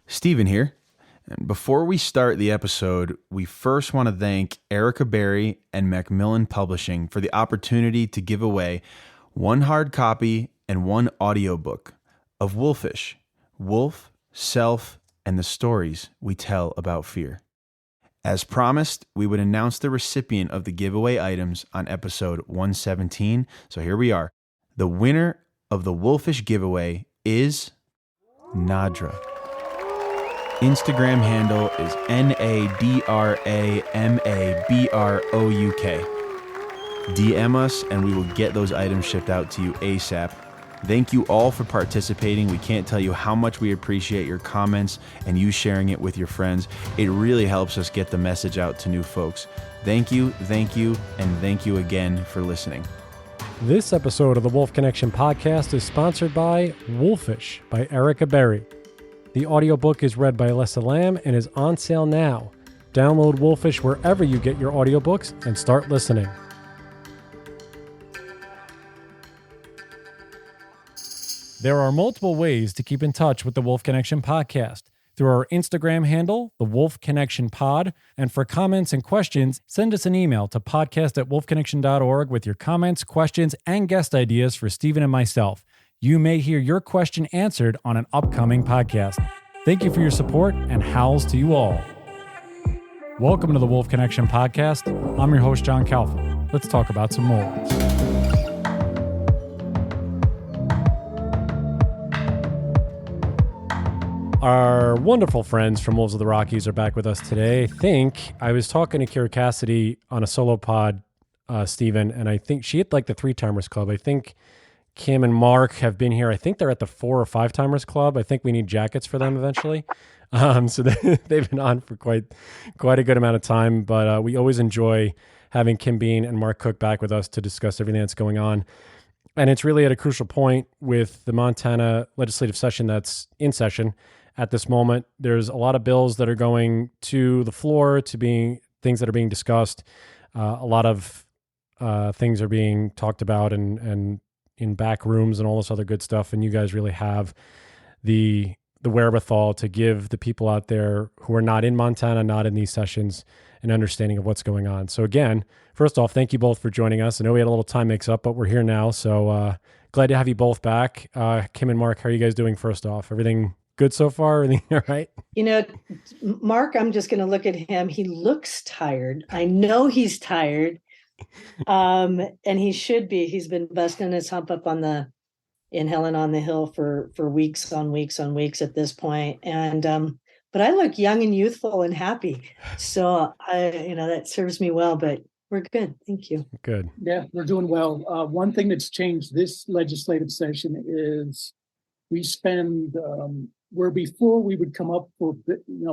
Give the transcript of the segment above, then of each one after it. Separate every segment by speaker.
Speaker 1: Steven here. And before we start the episode, we first want to thank Erica Berry and Macmillan Publishing for the opportunity to give away one hard copy and one audiobook of Wolfish, Wolf, Self, and the Stories We Tell About Fear. As promised, we would announce the recipient of the giveaway items on episode 117. So here we are. The winner of the Wolfish giveaway is Nadra. Instagram handle is NADRAMABROUK. DM us and we will get those items shipped out to you ASAP. Thank you all for participating. We can't tell you how much we appreciate your comments and you sharing it with your friends. It really helps us get the message out to new folks. Thank you, and thank you again for listening.
Speaker 2: This episode of the Wolf Connection podcast is sponsored by Wolfish by Erica Berry. The audiobook is read by Alyssa Lamb and is on sale now. Download Wolfish wherever you get your audiobooks and start listening. There are multiple ways to keep in touch with the Wolf Connection podcast. Through our Instagram handle, the Wolf Connection Pod, and for comments and questions, send us an email to podcast@wolfconnection.org with your comments, questions, and guest ideas for Stephen and myself. You may hear your question answered on an upcoming podcast. Thank you for your support, and howls to you all. Welcome to the Wolf Connection podcast. I'm your host, John Calfa. Let's talk about some more. Our wonderful friends from Wolves of the Rockies are back with us today. I think I was talking to Kira Cassidy on a solo pod, Stephen, and I think she hit like the 3-timers club. I think Kim and Marc have been here. I think they're at the 4 or 5-timers club. I think we need jackets for them eventually. So they've been on for quite a good amount of time, but we always enjoy having Kim Bean and Marc Cooke back with us to discuss everything that's going on. And it's really at a crucial point with the Montana legislative session that's in session. At this moment, there's a lot of bills that are going to the floor, to being things that are being discussed. A lot of things are being talked about and in back rooms and all this other good stuff. And you guys really have the wherewithal to give the people out there who are not in Montana, not in these sessions, an understanding of what's going on. So again, first off, thank you both for joining us. I know we had a little time mix up, but we're here now. So glad to have you both back. Kim and Marc, how are you guys doing first off? Everything good so far? Everything all right?
Speaker 3: You know, Marc, I'm just going to look at him. He looks tired. I know he's tired. And he should be. He's been busting his hump up in Helen on the Hill for weeks on weeks on weeks at this point. And, but I look young and youthful and happy. So that serves me well, but we're good. Thank you.
Speaker 2: Good.
Speaker 4: Yeah, we're doing well. One thing that's changed this legislative session is we spend, where before we would come up for,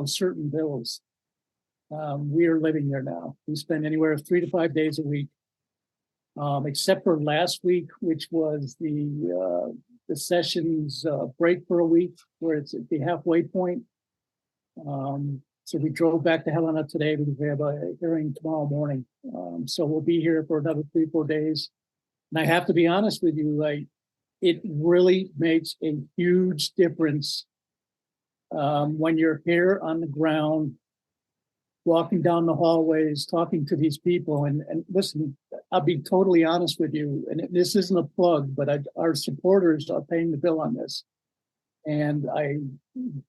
Speaker 4: certain bills. We are living there now. We spend anywhere 3 to 5 days a week, except for last week, which was the session's break for a week, where it's at the halfway point. So we drove back to Helena today because we have a hearing tomorrow morning. So we'll be here for another 3-4 days. And I have to be honest with you, it really makes a huge difference when you're here on the ground, walking down the hallways, talking to these people. And listen, I'll be totally honest with you, and this isn't a plug, but our supporters are paying the bill on this. And I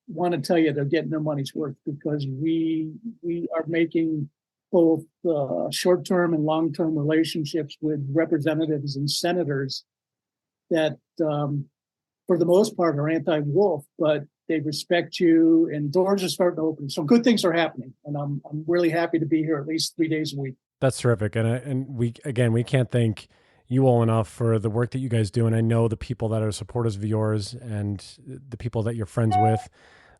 Speaker 4: want to tell you they're getting their money's worth, because we are making both short-term and long-term relationships with representatives and senators that, for the most part, are anti-wolf, but they respect you, and doors are starting to open. So good things are happening, and I'm really happy to be here at least 3 days a week.
Speaker 2: That's terrific. And we can't thank you all enough for the work that you guys do. And I know the people that are supporters of yours and the people that you're friends with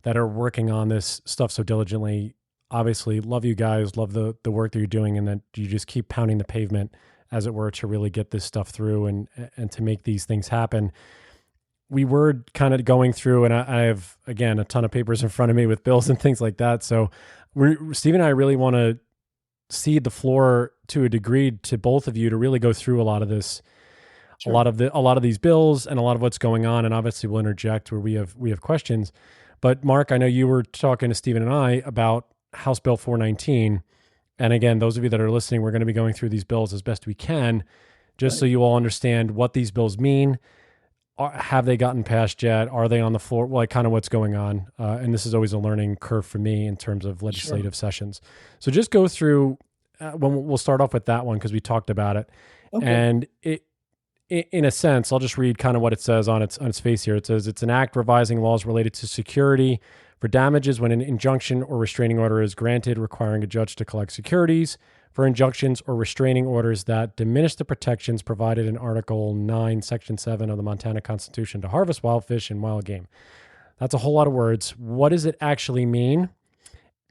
Speaker 2: that are working on this stuff so diligently, obviously love you guys, love the work that you're doing, and that you just keep pounding the pavement, as it were, to really get this stuff through and to make these things happen. We were kind of going through, and I have, again, a ton of papers in front of me with bills and things like that. So Steve and I really want to cede the floor to a degree to both of you to really go through a lot of this, sure. a lot of these bills and a lot of what's going on. And obviously we'll interject where we have questions, But Mark, I know you were talking to Stephen and I about House Bill 419. And again, those of you that are listening, we're going to be going through these bills as best we can, just so you all understand what these bills mean. Have they gotten passed yet? Are they on the floor? Well, like kind of what's going on. And this is always a learning curve for me in terms of legislative sessions. So just go through, we'll start off with that one because we talked about it. Okay. And in a sense, I'll just read kind of what it says on its face here. It says it's an act revising laws related to security for damages when an injunction or restraining order is granted, requiring a judge to collect securities for injunctions or restraining orders that diminish the protections provided in Article 9, Section 7 of the Montana Constitution to harvest wild fish and wild game. That's a whole lot of words. What does it actually mean?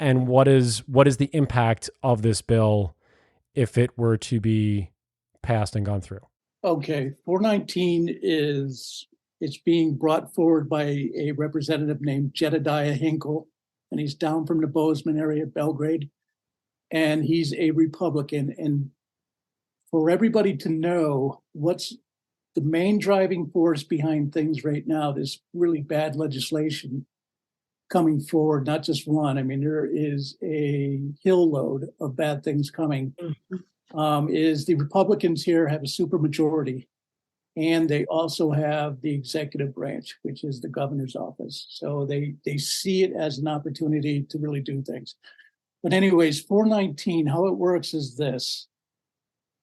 Speaker 2: And what is the impact of this bill if it were to be passed and gone through?
Speaker 4: Okay, 419 it's being brought forward by a representative named Jedediah Hinkle, and he's down from the Bozeman area, Belgrade, and he's a Republican. And for everybody to know what's the main driving force behind things right now, this really bad legislation coming forward, not just one. I mean, there is a hill load of bad things coming. Is the Republicans here have a supermajority, and they also have the executive branch, which is the governor's office. So they see it as an opportunity to really do things. But anyways, 419, how it works is this.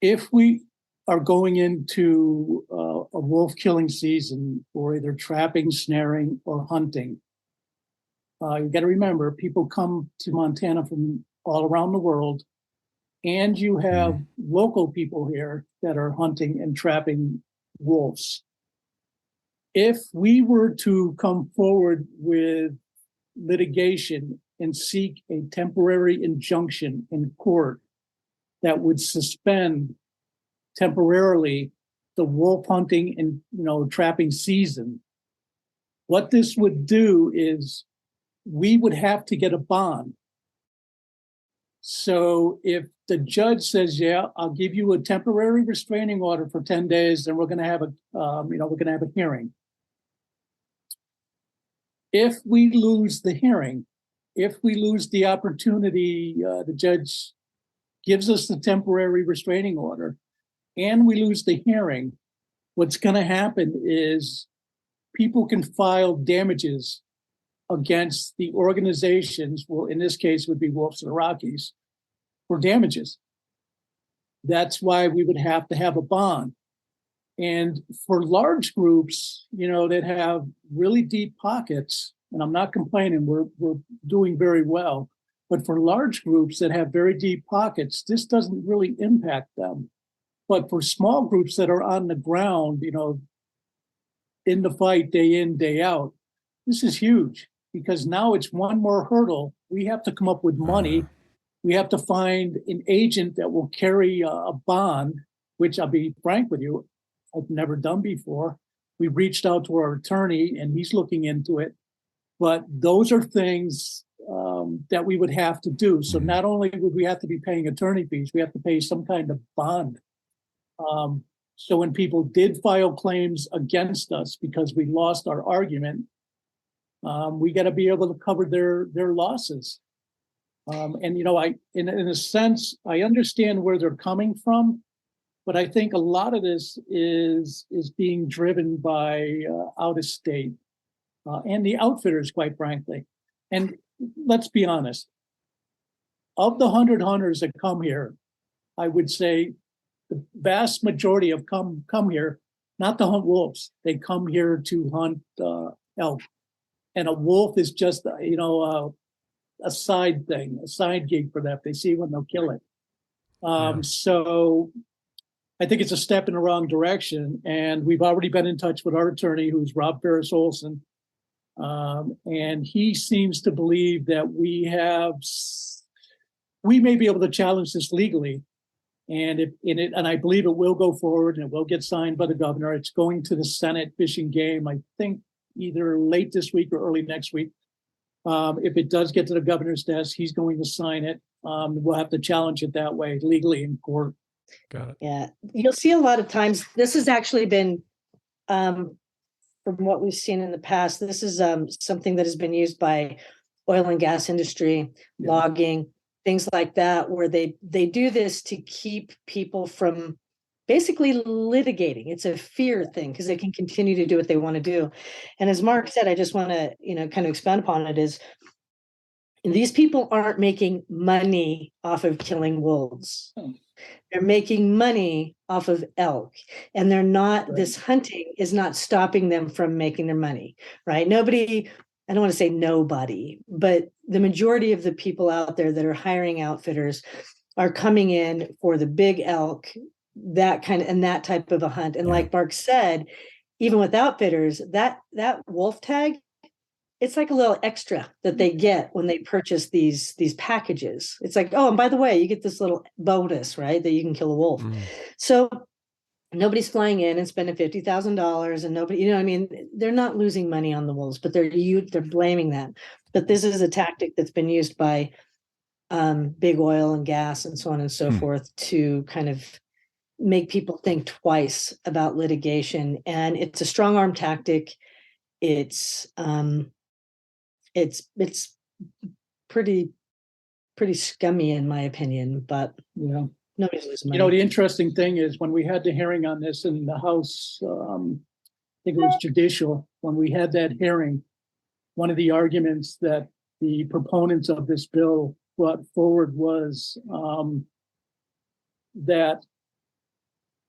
Speaker 4: If we are going into a wolf killing season for either trapping, snaring, or hunting, you got to remember, people come to Montana from all around the world, and you have local people here that are hunting and trapping wolves. If we were to come forward with litigation and seek a temporary injunction in court that would suspend temporarily the wolf hunting and trapping season, what this would do is we would have to get a bond. So if the judge says, "Yeah, I'll give you a temporary restraining order for 10 days, then we're going to have a hearing." If we lose the hearing, if we lose the opportunity, the judge gives us the temporary restraining order, and we lose the hearing, what's going to happen is people can file damages against the organizations, well, in this case would be Wolves of the Rockies, for damages. That's why we would have to have a bond. And for large groups, that have really deep pockets, and I'm not complaining, we're doing very well, but for large groups that have very deep pockets, this doesn't really impact them. But for small groups that are on the ground, in the fight day in, day out, this is huge. Because now it's one more hurdle. We have to come up with money. We have to find an agent that will carry a bond, which I'll be frank with you, I've never done before. We reached out to our attorney and he's looking into it. But those are things that we would have to do. So not only would we have to be paying attorney fees, we have to pay some kind of bond. So when people did file claims against us because we lost our argument, we got to be able to cover their losses. And in a sense, I understand where they're coming from, but I think a lot of this is being driven by out of state and the outfitters, quite frankly. And let's be honest, of the 100 hunters that come here, I would say the vast majority have come here not to hunt wolves. They come here to hunt elk. And a wolf is just, a side thing, a side gig for them. They see when they'll kill it. So I think it's a step in the wrong direction. And we've already been in touch with our attorney, who's Rob Ferris Olson. And he seems to believe that we may be able to challenge this legally. And and I believe it will go forward and it will get signed by the governor. It's going to the Senate Fish and Game, I think, either late this week or early next week. If it does get to the governor's desk, he's going to sign it. We'll have to challenge it that way legally in court.
Speaker 2: Got it.
Speaker 3: Yeah. You'll see a lot of times, this has actually been from what we've seen in the past, this is something that has been used by oil and gas industry, logging, things like that, where they do this to keep people from basically litigating. It's a fear thing because they can continue to do what they want to do. And as Marc said, I just want to, kind of expand upon it, is these people aren't making money off of killing wolves. They're making money off of elk, and they're not, right. This hunting is not stopping them from making their money, right? Nobody, I don't want to say nobody, but the majority of the people out there that are hiring outfitters are coming in for the big elk, that kind of, and that type of a hunt. And like Marc said, even with outfitters, that wolf tag, it's like a little extra that they get when they purchase these packages. It's like, oh, and by the way, you get this little bonus, right? That you can kill a wolf. So nobody's flying in and spending $50,000, and nobody, they're not losing money on the wolves, but they're blaming that. But this is a tactic that's been used by big oil and gas and so on and so forth to kind of make people think twice about litigation. And it's a strong arm tactic. It's pretty scummy in my opinion, but nobody's losing money.
Speaker 4: The interesting thing is when we had the hearing on this in the House, I think it was judicial, when we had that hearing, one of the arguments that the proponents of this bill brought forward was that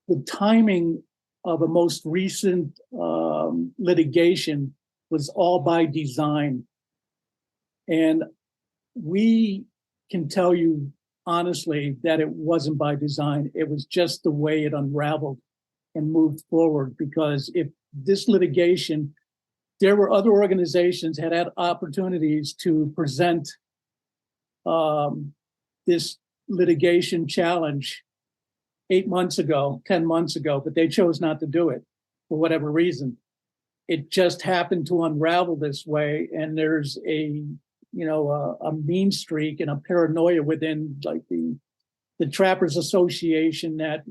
Speaker 4: the timing of a most recent litigation was all by design. And we can tell you honestly that it wasn't by design. It was just the way it unraveled and moved forward. Because if this litigation, there were other organizations had opportunities to present this litigation challenge 8 months ago, 10 months ago, but they chose not to do it for whatever reason. It just happened to unravel this way, and there's a mean streak and a paranoia within like the Trappers Association that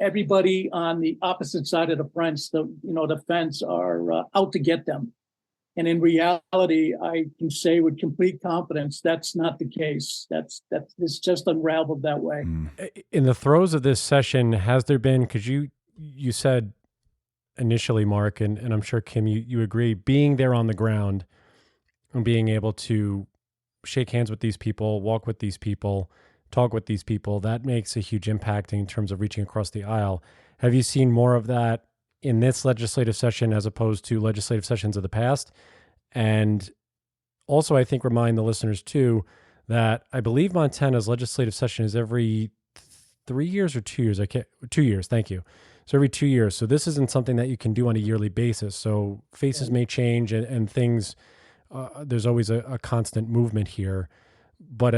Speaker 4: everybody on the opposite side of the fence, the fence, are out to get them. And in reality, I can say with complete confidence that's not the case. It's just unraveled that way.
Speaker 2: In the throes of this session, has there been? Because you said initially, Marc, and I'm sure Kim, you agree, being there on the ground and being able to shake hands with these people, walk with these people, talk with these people, that makes a huge impact in terms of reaching across the aisle. Have you seen more of that in this legislative session as opposed to legislative sessions of the past? And also, I think, remind the listeners too that I believe Montana's legislative session is every 3 years or 2 years. 2 years. Thank you. So every 2 years. So this isn't something that you can do on a yearly basis. So faces may change and things. There's always a constant movement here. But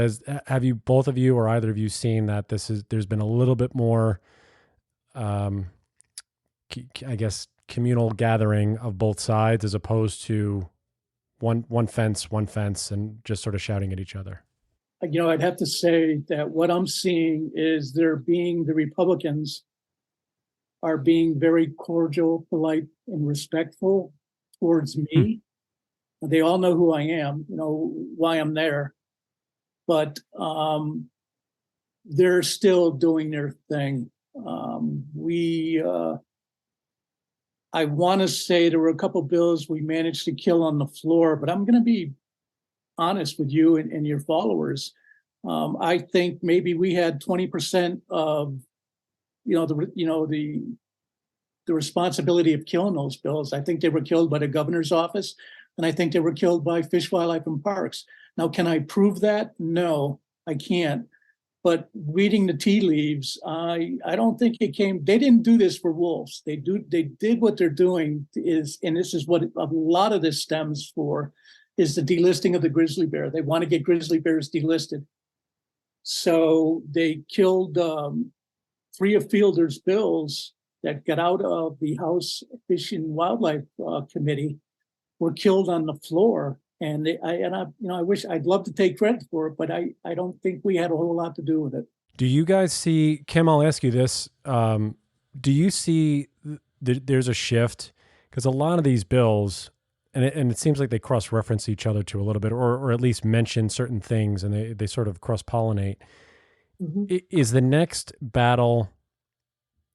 Speaker 2: have you, both of you or either of you, seen that there's been a little bit more, I guess, communal gathering of both sides as opposed to one fence, and just sort of shouting at each other?
Speaker 4: I'd have to say that what I'm seeing is the Republicans are being very cordial, polite, and respectful towards me. They all know who I am, why I'm there, but they're still doing their thing. I want to say there were a couple bills we managed to kill on the floor, but I'm going to be honest with you and your followers. I think maybe we had 20% of, the responsibility of killing those bills. I think they were killed by the governor's office, and I think they were killed by Fish, Wildlife, and Parks. Now, can I prove that? No, I can't. But reading the tea leaves, I don't think they didn't do this for wolves. They did what they're doing and this is what a lot of this stems for, is the delisting of the grizzly bear. They want to get grizzly bears delisted. So they killed 3 of Fielder's bills that got out of the House Fish and Wildlife Committee, were killed on the floor. And I wish, I'd love to take credit for it, but I don't think we had a whole lot to do with it.
Speaker 2: Do you guys see, Kim, I'll ask you this. Do you see there's a shift Because a lot of these bills, and it seems like they cross-reference each other to a little bit, or at least mention certain things, and they sort of cross-pollinate.
Speaker 3: Mhm.
Speaker 2: Is the next battle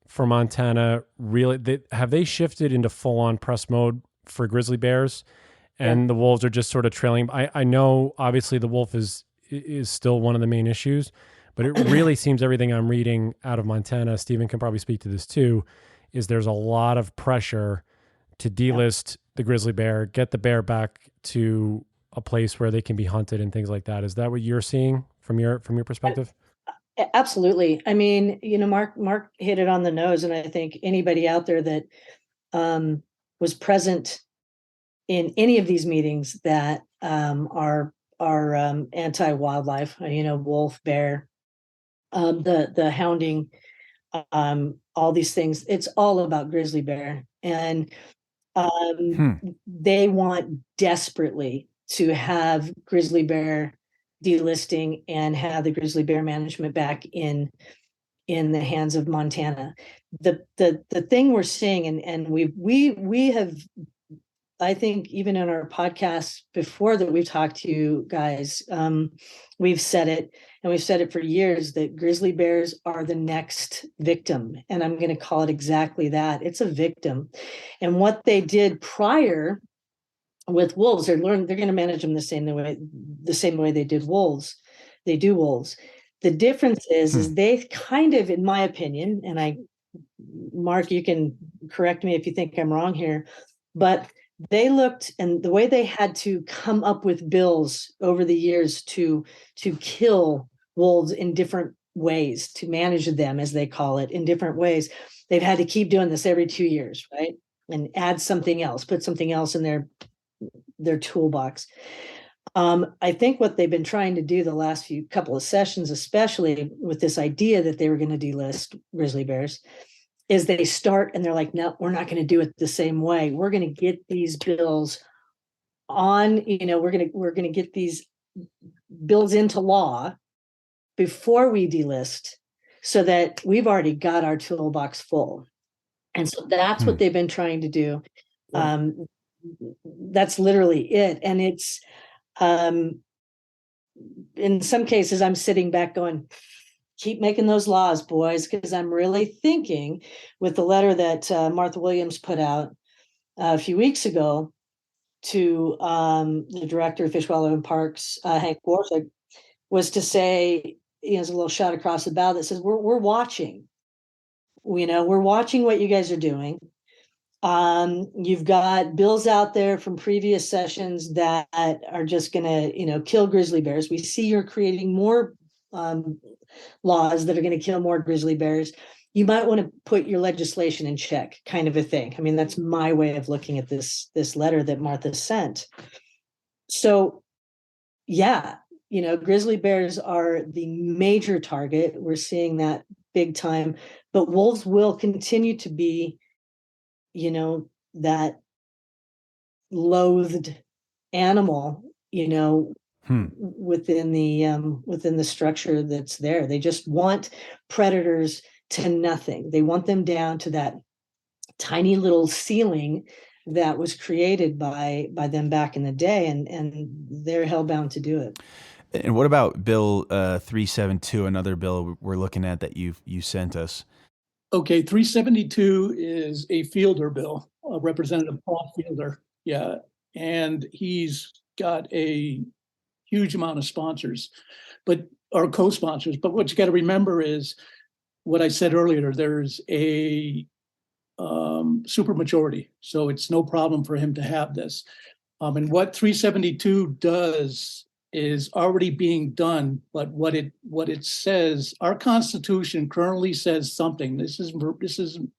Speaker 2: for Montana really, have they shifted into full-on press mode for grizzly bears, and
Speaker 3: Yeah.
Speaker 2: the wolves are just sort of trailing? I know obviously the wolf is still one of the main issues, but it really seems everything I'm reading out of Montana, Stephen can probably speak to this too, is there's a lot of pressure to delist the grizzly bear, get the bear back to a place where they can be hunted and things like that. Is that what you're seeing from your perspective?
Speaker 3: Absolutely. I mean, Mark hit it on the nose, and I think anybody out there that was present in any of these meetings that are anti-wildlife, wolf, bear, the hounding, all these things. It's all about grizzly bear, and they want desperately to have grizzly bear delisting and have the grizzly bear management back in the hands of Montana. The thing we're seeing, and we have, I think, even in our podcasts before that we've talked to you guys, we've said it, and we've said it for years, that grizzly bears are the next victim. And I'm going to call it exactly that. It's a victim. And what they did prior with wolves, they're going to manage them the same way they did wolves. They do wolves. The difference is they kind of, in my opinion, and Mark, you can correct me if you think I'm wrong here, but they looked, and the way they had to come up with bills over the years to kill wolves in different ways, to manage them, as they call it, in different ways. They've had to keep doing this every 2 years, right? And add something else, put something else in their toolbox. I think what they've been trying to do the last couple of sessions, especially with this idea that they were going to delist grizzly bears, is they start and they're like, no, we're not going to do it the same way. We're going to get these bills on, we're going to get these bills into law before we delist, so that we've already got our toolbox full. And so that's what they've been trying to do. That's literally it. And it's, in some cases, I'm sitting back going, keep making those laws, boys, because I'm really thinking, with the letter that Martha Williams put out a few weeks ago to the director of Fish, Wildlife, and Parks, Hank Warwick, was to say, there's a little shot across the bow that says, we're watching. We're watching what you guys are doing. You've got bills out there from previous sessions that are just going to, kill grizzly bears. We see you're creating more laws that are going to kill more grizzly bears. You might want to put your legislation in check, kind of a thing. I mean, that's my way of looking at this letter that Martha sent. So, yeah, grizzly bears are the major target. We're seeing that big time, but wolves will continue to be, that loathed animal, within the structure that's there. They just want predators to nothing. They want them down to that tiny little ceiling that was created by them back in the day, and they're hellbound to do it.
Speaker 1: And what about Bill 372, another bill we're looking at that you sent us?
Speaker 4: Okay, 372 is a Fielder bill, Representative Paul Fielder. Yeah, and he's got a huge amount of sponsors, or co-sponsors. But what you got to remember is what I said earlier. There's a supermajority, so it's no problem for him to have this. And what 372 does is already being done, but what it says, our Constitution currently says something. This is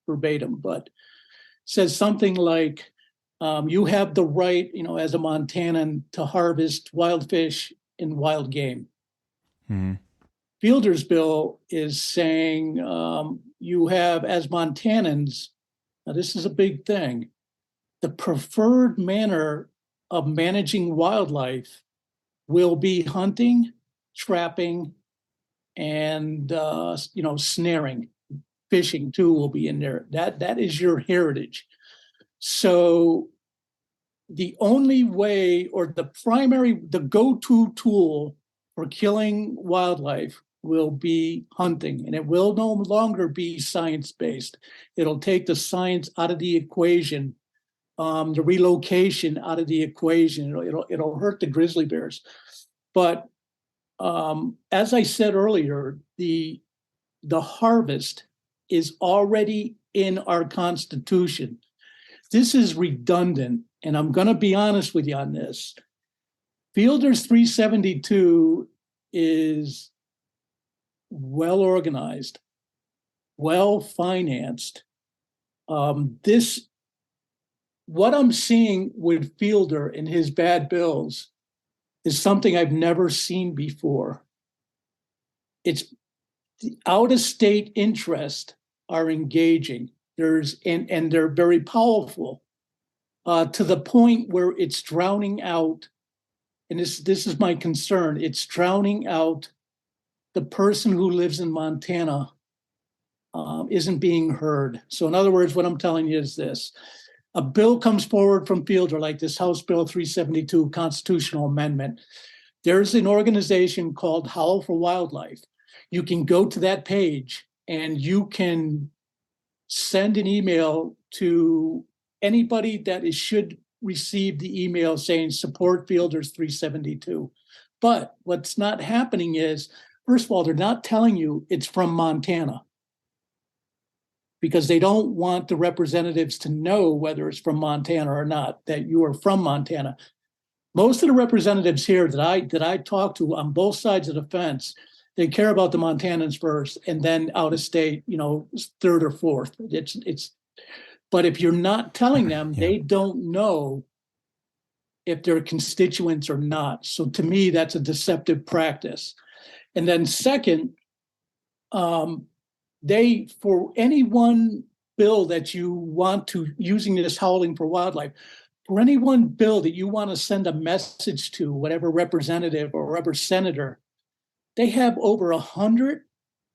Speaker 4: verbatim, but says something like, you have the right, as a Montanan, to harvest wild fish and wild game.
Speaker 1: Mm-hmm.
Speaker 4: Fielder's bill is saying, you have, as Montanans, now this is a big thing, the preferred manner of managing wildlife will be hunting, trapping, and snaring. Fishing too will be in there. That is your heritage. So the only way, or the go-to tool for killing wildlife will be hunting, and it will no longer be science-based. It'll take the science out of the equation, the relocation out of the equation. It'll hurt the grizzly bears. But as I said earlier, the harvest is already in our Constitution. This is redundant, and I'm going to be honest with you on this. Fielder's 372 is well organized, well financed. What I'm seeing with Fielder and his bad bills is something I've never seen before. It's the out-of-state interests are engaging. And they're very powerful to the point where it's drowning out. And this is my concern. It's drowning out the person who lives in Montana isn't being heard. So in other words, what I'm telling you is this. A bill comes forward from Fielder, like this House Bill 372 constitutional amendment. There's an organization called Howl for Wildlife. You can go to that page and you can send an email to anybody that should receive the email saying support Fielder's 372. But what's not happening is, first of all, they're not telling you it's from Montana, because they don't want the representatives to know whether it's from Montana or not, that you are from Montana. Most of the representatives here that I talk to on both sides of the fence, they care about the Montanans first, and then out of state, third or fourth. But if you're not telling them, they don't know if they're constituents or not. So to me, that's a deceptive practice. And then second, for any one bill that you want to, using this howling for wildlife, for any one bill that you want to send a message to whatever representative or whatever senator, they have over 100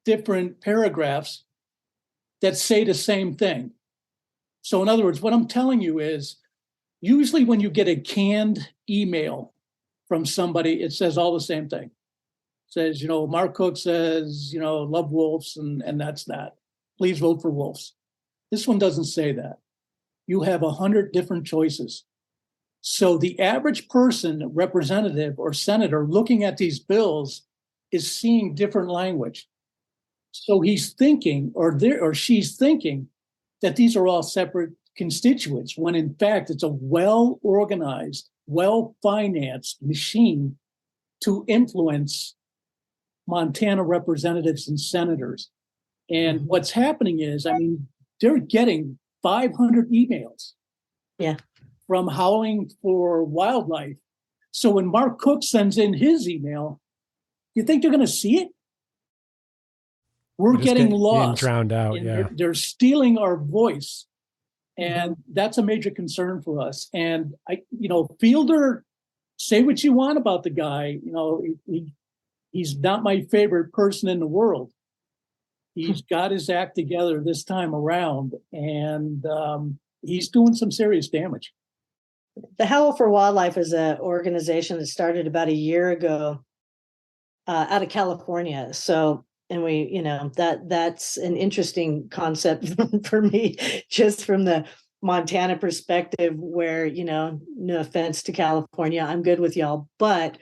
Speaker 4: different paragraphs that say the same thing. So in other words, what I'm telling you is, usually when you get a canned email from somebody, it says all the same thing. It says, Marc Cooke says, love wolves, and that's that. Please vote for wolves. This one doesn't say that. You have 100 different choices. So the average person, representative or senator looking at these bills is seeing different language. So he's thinking, or she's thinking, that these are all separate constituents, when in fact it's a well-organized, well-financed machine to influence Montana representatives and senators. And what's happening is, they're getting 500 emails from Howling for Wildlife. So when Marc Cooke sends in his email, you think they're going to see it? We're getting lost.
Speaker 2: Getting drowned out.
Speaker 4: They're stealing our voice. And that's a major concern for us. And Fielder, say what you want about the guy. He's not my favorite person in the world. He's got his act together this time around, and he's doing some serious damage.
Speaker 3: The Howl for Wildlife is an organization that started about a year ago out of California. So, and we, that's an interesting concept for me, just from the Montana perspective, where, no offense to California, I'm good with y'all, but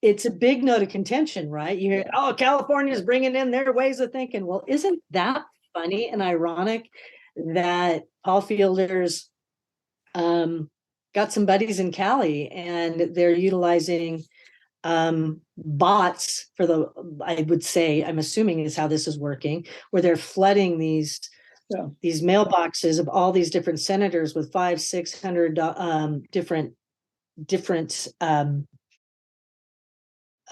Speaker 3: it's a big note of contention, right? You hear, California's bringing in their ways of thinking. Well, isn't that funny and ironic that Paul Fielder's got some buddies in Cali, and they're utilizing bots for I would say, I'm assuming is how this is working, where they're flooding these mailboxes of all these different senators with 500-600 different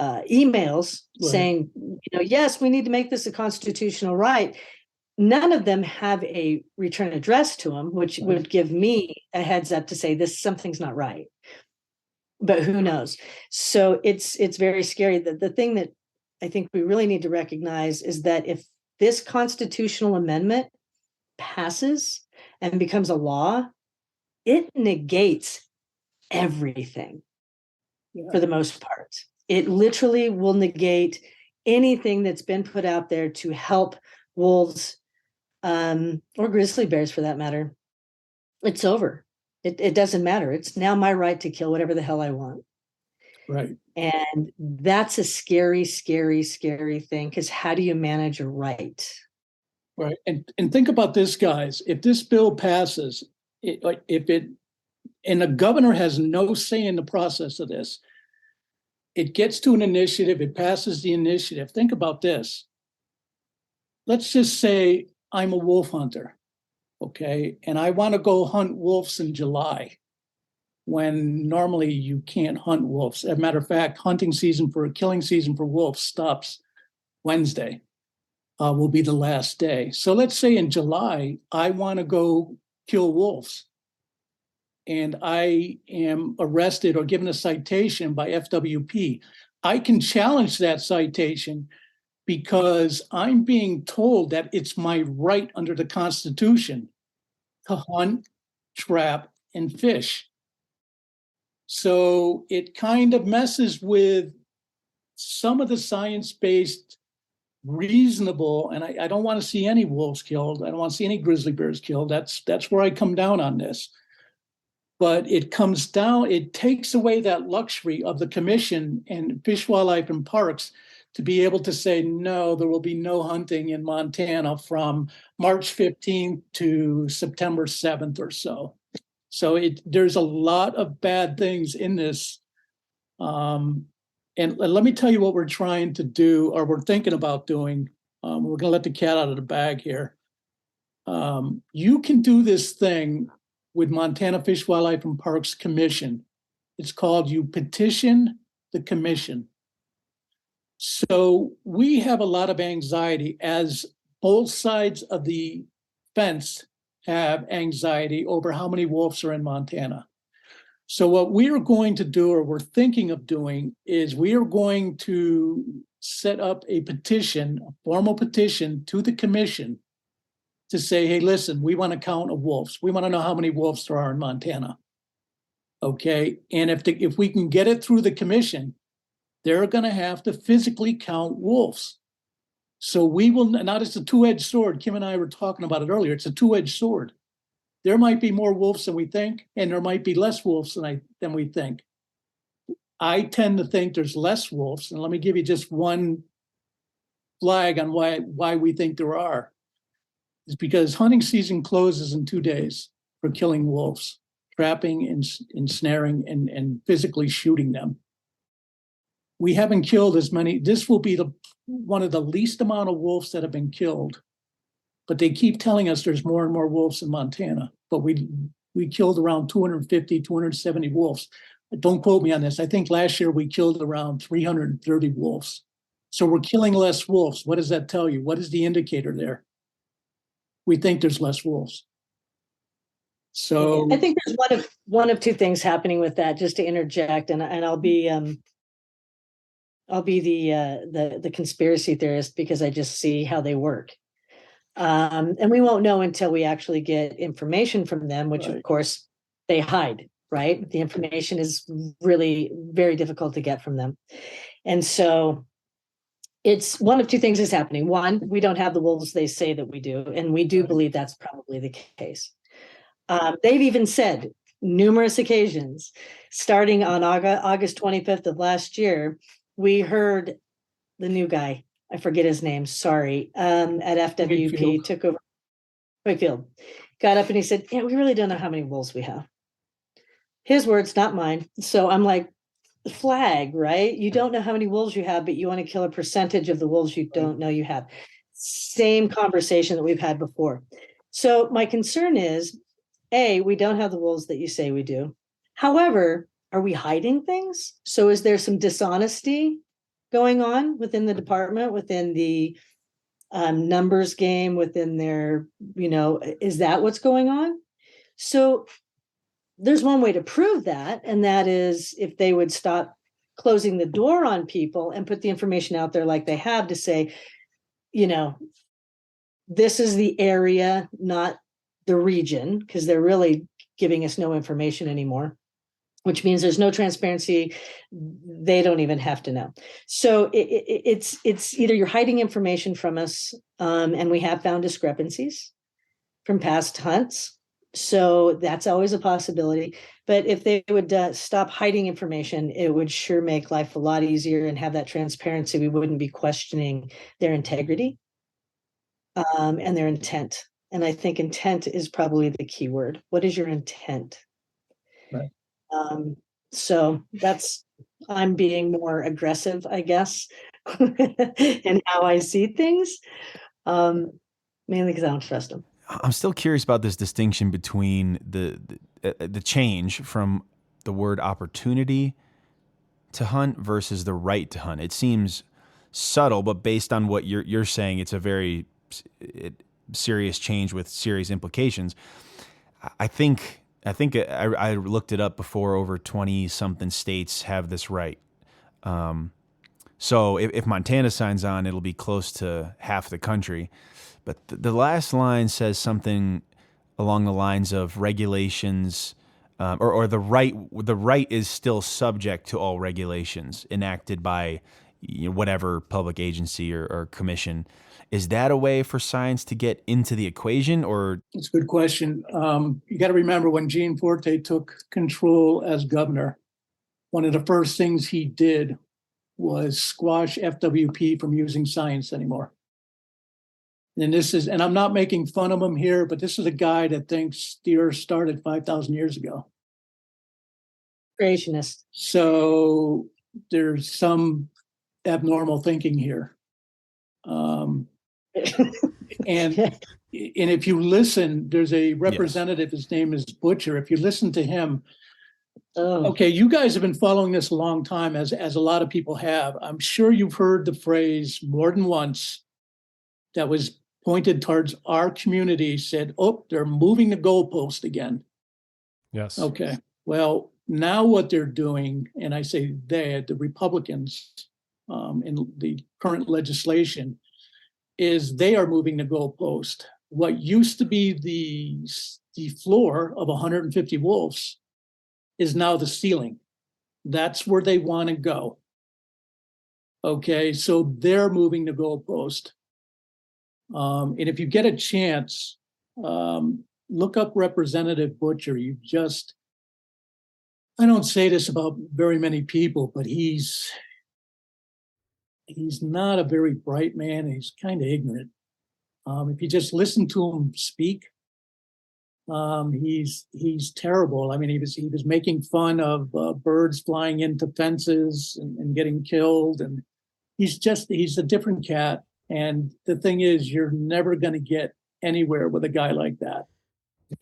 Speaker 3: emails saying, yes, we need to make this a constitutional right. None of them have a return address to them, which would give me a heads up to say something's not right. But who knows? So it's very scary. The thing that I think we really need to recognize is that if this constitutional amendment passes and becomes a law, it negates everything for the most part. It literally will negate anything that's been put out there to help wolves, or grizzly bears for that matter. It's over. It doesn't matter. It's now my right to kill whatever the hell I want.
Speaker 4: Right.
Speaker 3: And that's a scary, scary, scary thing, because how do you manage a right?
Speaker 4: Right. And think about this, guys. If this bill passes, and the governor has no say in the process of this, it gets to an initiative, it passes the initiative. Think about this. Let's just say I'm a wolf hunter, okay? And I want to go hunt wolves in July, when normally you can't hunt wolves. As a matter of fact, killing season for wolves stops Wednesday. Will be the last day. So let's say in July, I want to go kill wolves, and I am arrested or given a citation by FWP. I can challenge that citation because I'm being told that it's my right under the Constitution to hunt, trap, and fish. So it kind of messes with some of the science-based reasonable, and I don't want to see any wolves killed. I don't want to see any grizzly bears killed. That's where I come down on this. But it takes away that luxury of the commission and Fish, Wildlife, and Parks to be able to say, no, there will be no hunting in Montana from March 15th to September 7th or so. So there's a lot of bad things in this. And let me tell you what we're trying to do, or we're thinking about doing. We're going to let the cat out of the bag here. You can do this thing with Montana Fish, Wildlife, and Parks Commission. It's called you petition the commission. So we have a lot of anxiety, as both sides of the fence have anxiety over how many wolves are in Montana. So what we are going to do, or we're thinking of doing, is we are going to set up a petition, a formal petition to the commission to say, hey, listen, we want a count of wolves. We want to know how many wolves there are in Montana. Okay. And if we can get it through the commission, they're going to have to physically count wolves. So we will not, it's a two-edged sword. Kim and I were talking about it earlier. It's a two-edged sword. There might be more wolves than we think, and there might be less wolves than we think. I tend to think there's less wolves, and let me give you just one flag on why we think there are. It's because hunting season closes in 2 days for killing wolves, trapping and snaring and physically shooting them. We haven't killed as many. This will be one of the least amount of wolves that have been killed. But they keep telling us there's more and more wolves in Montana. But we killed around 250, 270 wolves. Don't quote me on this. I think last year we killed around 330 wolves. So we're killing less wolves. What does that tell you? What is the indicator there? We think there's less wolves. So
Speaker 3: I think there's one of two things happening with that, just to interject, and I'll be the conspiracy theorist, because I just see how they work. And we won't know until we actually get information from them, which of course they hide, right? The information is really very difficult to get from them. And so it's one of two things is happening. One, we don't have the wolves they say that we do. And we do believe that's probably the case. They've even said numerous occasions, starting on August 25th of last year, we heard the new guy, I forget his name, sorry, at FWP, took over, Wakefield, got up and he said, yeah, we really don't know how many wolves we have. His words, not mine. So I'm like, flag, right? You don't know how many wolves you have, but you want to kill a percentage of the wolves you don't know you have. Same conversation that we've had before. So my concern is, A, we don't have the wolves that you say we do. However, are we hiding things? So is there some dishonesty going on within the department, within the numbers game, within their, is that what's going on? So there's one way to prove that, and that is if they would stop closing the door on people and put the information out there like they have to say, this is the area, not the region, because they're really giving us no information anymore, which means there's no transparency. They don't even have to know. So it's either you're hiding information from us, and we have found discrepancies from past hunts. So that's always a possibility. But if they would stop hiding information, it would sure make life a lot easier and have that transparency. We wouldn't be questioning their integrity and their intent. And I think intent is probably the key word. What is your intent?
Speaker 4: Right.
Speaker 3: So I'm being more aggressive, I guess, in how I see things, mainly because I don't trust them.
Speaker 1: I'm still curious about this distinction between the change from the word opportunity to hunt versus the right to hunt. It seems subtle, but based on what you're saying, it's a very serious change with serious implications. I think I looked it up before. Over 20 something states have this right. So if Montana signs on, it'll be close to half the country. But the last line says something along the lines of regulations, or the right is still subject to all regulations enacted by whatever public agency or commission. Is that a way for science to get into the equation, or?
Speaker 4: It's a good question. You got to remember when Gene Forte took control as governor, one of the first things he did was squash FWP from using science anymore. And I'm not making fun of him here, but this is a guy that thinks the earth started 5,000 years ago.
Speaker 3: Creationist.
Speaker 4: So there's some abnormal thinking here. And if you listen, there's a representative, his name is Butcher. If you listen to him, okay, you guys have been following this a long time, as a lot of people have. I'm sure you've heard the phrase more than once that was pointed towards our community, said, oh, they're moving the goalpost again.
Speaker 2: Yes.
Speaker 4: Okay. Well, now what they're doing, and I say they, the Republicans in the current legislation, is they are moving the goalpost. What used to be the floor of 150 wolves is now the ceiling. That's where they want to go. Okay, so they're moving the goalpost. And if you get a chance, look up Representative Butcher. I don't say this about very many people, but he's not a very bright man. He's kind of ignorant. If you just listen to him speak, he's terrible. I mean, he was making fun of birds flying into fences and getting killed, and he's a different cat. And the thing is, you're never going to get anywhere with a guy like that.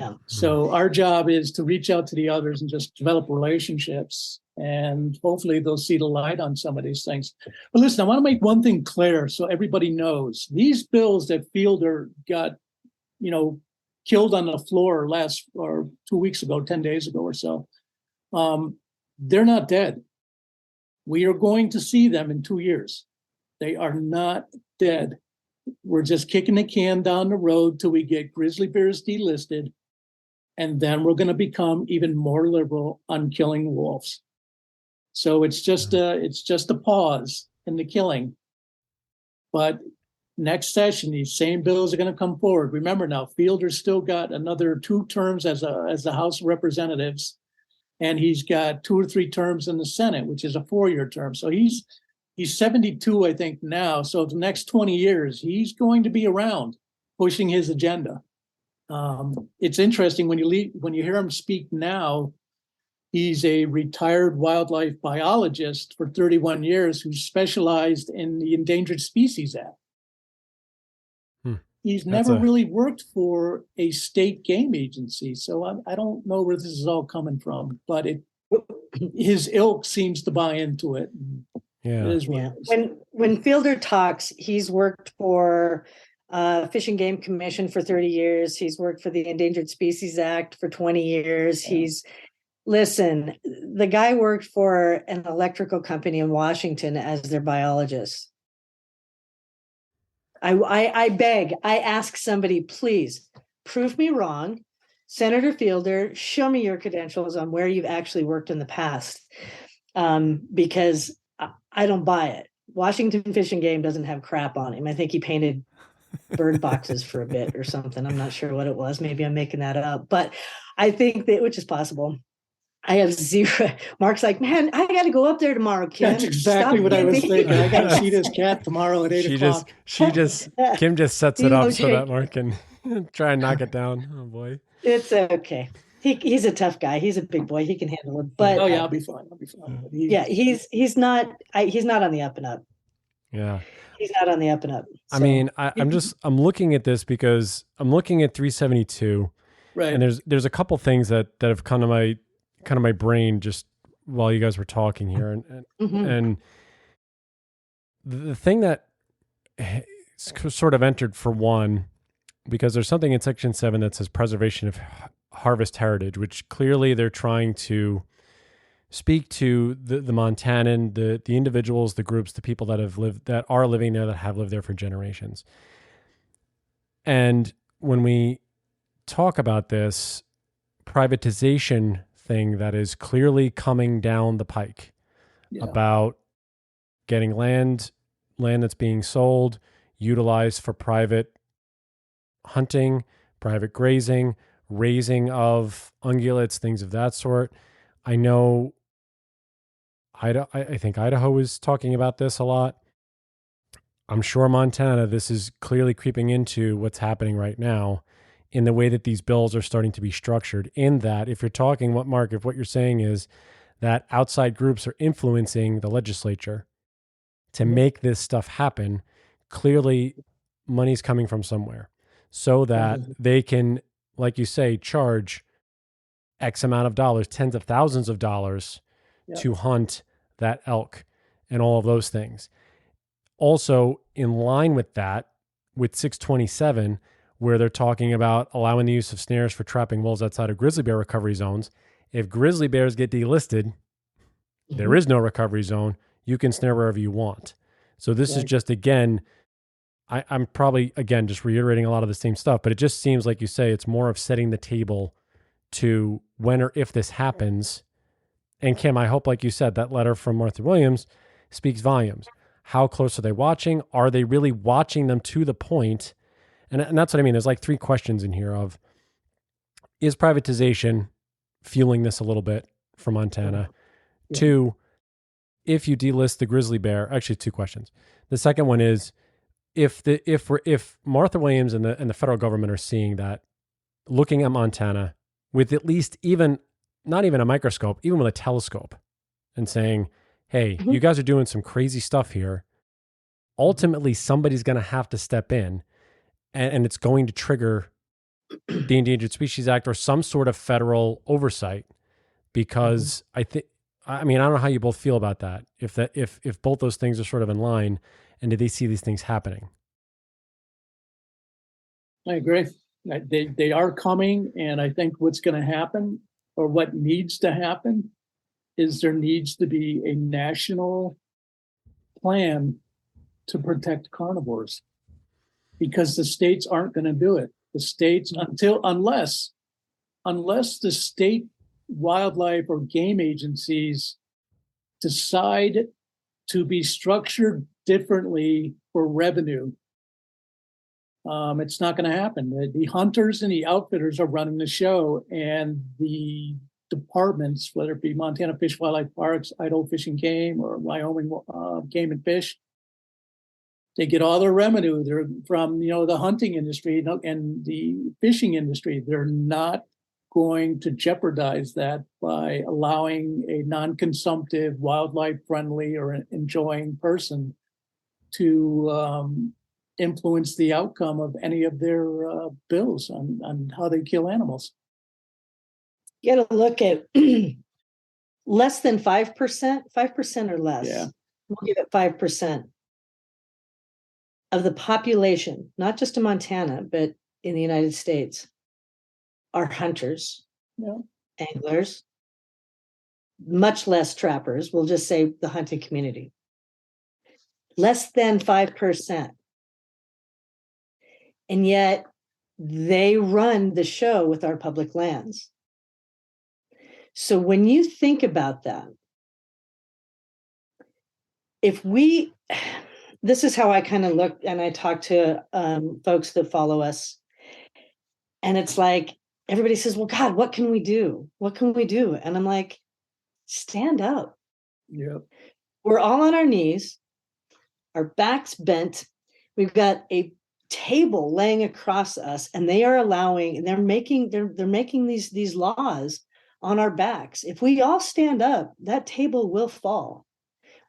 Speaker 3: Yeah.
Speaker 4: So our job is to reach out to the others and just develop relationships, and hopefully they'll see the light on some of these things. But listen, I want to make one thing clear so everybody knows. These bills that Fielder got, killed on the floor 2 weeks ago, 10 days ago or so, they're not dead. We are going to see them in 2 years. They are not dead. We're just kicking the can down the road till we get grizzly bears delisted, and then we're going to become even more liberal on killing wolves. So it's just a pause in the killing. But next session, these same bills are going to come forward. Remember now, Fielder's still got another 2 terms as the House of Representatives, and he's got 2 or 3 terms in the Senate, which is a 4-year term. So he's 72, I think, now. So the next 20 years, he's going to be around pushing his agenda. It's interesting when you hear him speak now. He's a retired wildlife biologist for 31 years who specialized in the Endangered Species Act. He's never really worked for a state game agency. So I don't know where this is all coming from, but his ilk seems to buy into it.
Speaker 2: Yeah.
Speaker 3: When Fielder talks, he's worked for Fish and Game Commission for 30 years. He's worked for the Endangered Species Act for 20 years. Yeah. Listen, the guy worked for an electrical company in Washington as their biologist. I ask somebody, please prove me wrong. Senator Fielder, show me your credentials on where you've actually worked in the past, because I don't buy it. Washington Fish and Game doesn't have crap on him. I think he painted bird boxes for a bit or something. I'm not sure what it was. Maybe I'm making that up, but I think that, which is possible. I have zero. Mark's like, man, I got to go up there tomorrow, Kim.
Speaker 4: That's exactly what I was thinking. I got to see this cat tomorrow at 8:00.
Speaker 2: Kim just sets it up so that Mark can try and knock it down. Oh boy.
Speaker 3: It's okay. He's a tough guy. He's a big boy. He can handle it. But
Speaker 4: oh yeah, I'll be fine. But
Speaker 3: he's not on the up and up.
Speaker 2: Yeah.
Speaker 3: He's not on the up and up. So.
Speaker 2: I mean, I'm looking at this because I'm looking at 372.
Speaker 4: Right.
Speaker 2: And there's a couple things that have come to my brain just while you guys were talking here. And the thing that sort of entered for one, because there's something in Section 7 that says preservation of harvest heritage, which clearly they're trying to speak to the Montanan, the individuals, the groups, the people that are living there, that have lived there for generations. And when we talk about this privatization thing that is clearly coming down the pike, about getting land that's being sold, utilized for private hunting, private grazing, raising of ungulates, things of that sort. I know I think Idaho is talking about this a lot. I'm sure Montana, this is clearly creeping into what's happening right now in the way that these bills are starting to be structured, in that if you're talking Mark, if what you're saying is that outside groups are influencing the legislature to make this stuff happen, clearly money's coming from somewhere so that they can, like you say, charge X amount of dollars, tens of thousands of dollars to hunt that elk and all of those things. Also, in line with that, with 627, where they're talking about allowing the use of snares for trapping wolves outside of grizzly bear recovery zones. If grizzly bears get delisted, there is no recovery zone. You can snare wherever you want. So this is just, again, I'm probably, again, just reiterating a lot of the same stuff, but it just seems like you say it's more of setting the table to when or if this happens. And Kim, I hope, like you said, that letter from Martha Williams speaks volumes. How close are they watching? Are they really watching them to the point? And that's what I mean. There's like three questions in here of, is privatization fueling this a little bit for Montana? Yeah. Two, if you delist the grizzly bear, actually two questions. The second one is, if Martha Williams and the federal government are seeing that, looking at Montana with at least not even a microscope, even with a telescope, and saying, hey, you guys are doing some crazy stuff here. Ultimately, somebody's going to have to step in, and it's going to trigger the Endangered Species Act or some sort of federal oversight, because I don't know how you both feel about that. If both those things are sort of in line, and do they see these things happening?
Speaker 4: I agree. They are coming, and I think what's going to happen, or what needs to happen, is there needs to be a national plan to protect carnivores, because the states aren't going to do it. The states, unless the state wildlife or game agencies decide to be structured differently for revenue, it's not going to happen. The hunters and the outfitters are running the show, and the departments, whether it be Montana Fish Wildlife Parks, Idaho Fish and Game, or Wyoming Game and Fish, they get all their revenue. They're from the hunting industry and the fishing industry. They're not going to jeopardize that by allowing a non-consumptive, wildlife-friendly, or enjoying person to influence the outcome of any of their bills on how they kill animals.
Speaker 3: You got to look at less than 5%, 5% or less.
Speaker 4: Yeah.
Speaker 3: We'll give it 5% of the population, not just in Montana, but in the United States, are hunters, anglers, much less trappers. We'll just say the hunting community. Less than 5%. And yet they run the show with our public lands. So when you think about that, this is how I kind of look, and I talk to folks that follow us, and it's like, everybody says, well, God, what can we do? What can we do? And I'm like, stand up.
Speaker 4: Yeah.
Speaker 3: We're all on our knees, our backs bent. We've got a table laying across us, and they're making these laws on our backs. If we all stand up, that table will fall.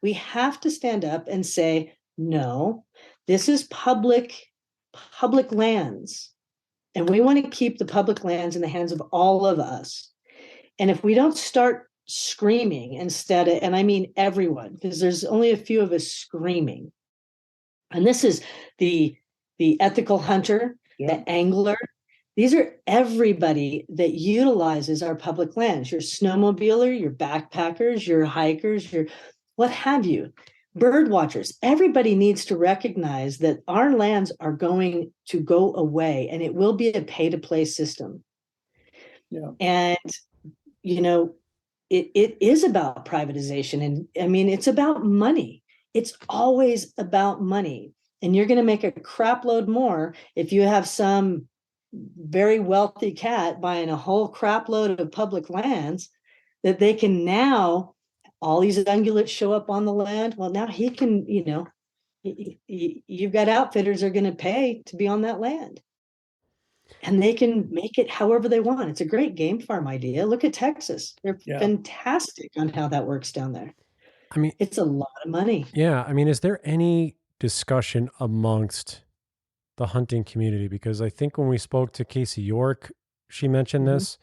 Speaker 3: We have to stand up and say, no, this is public lands. And we want to keep the public lands in the hands of all of us. And if we don't start screaming instead of, and I mean everyone, because there's only a few of us screaming. And this is the ethical hunter, the angler. These are everybody that utilizes our public lands. Your snowmobiler, your backpackers, your hikers, your what have you, bird watchers. Everybody needs to recognize that our lands are going to go away, and it will be a pay-to-play system.
Speaker 4: Yeah.
Speaker 3: And, it is about privatization. And I mean, it's about money. It's always about money. And you're going to make a crap load more if you have some very wealthy cat buying a whole crap load of public lands that they can now, all these ungulates show up on the land. Well, now he can, you've got outfitters are going to pay to be on that land. And they can make it however they want. It's a great game farm idea. Look at Texas. They're fantastic on how that works down there.
Speaker 2: I mean,
Speaker 3: it's a lot of money.
Speaker 2: Yeah. I mean, is there any discussion amongst the hunting community? Because I think when we spoke to Casey York, she mentioned this.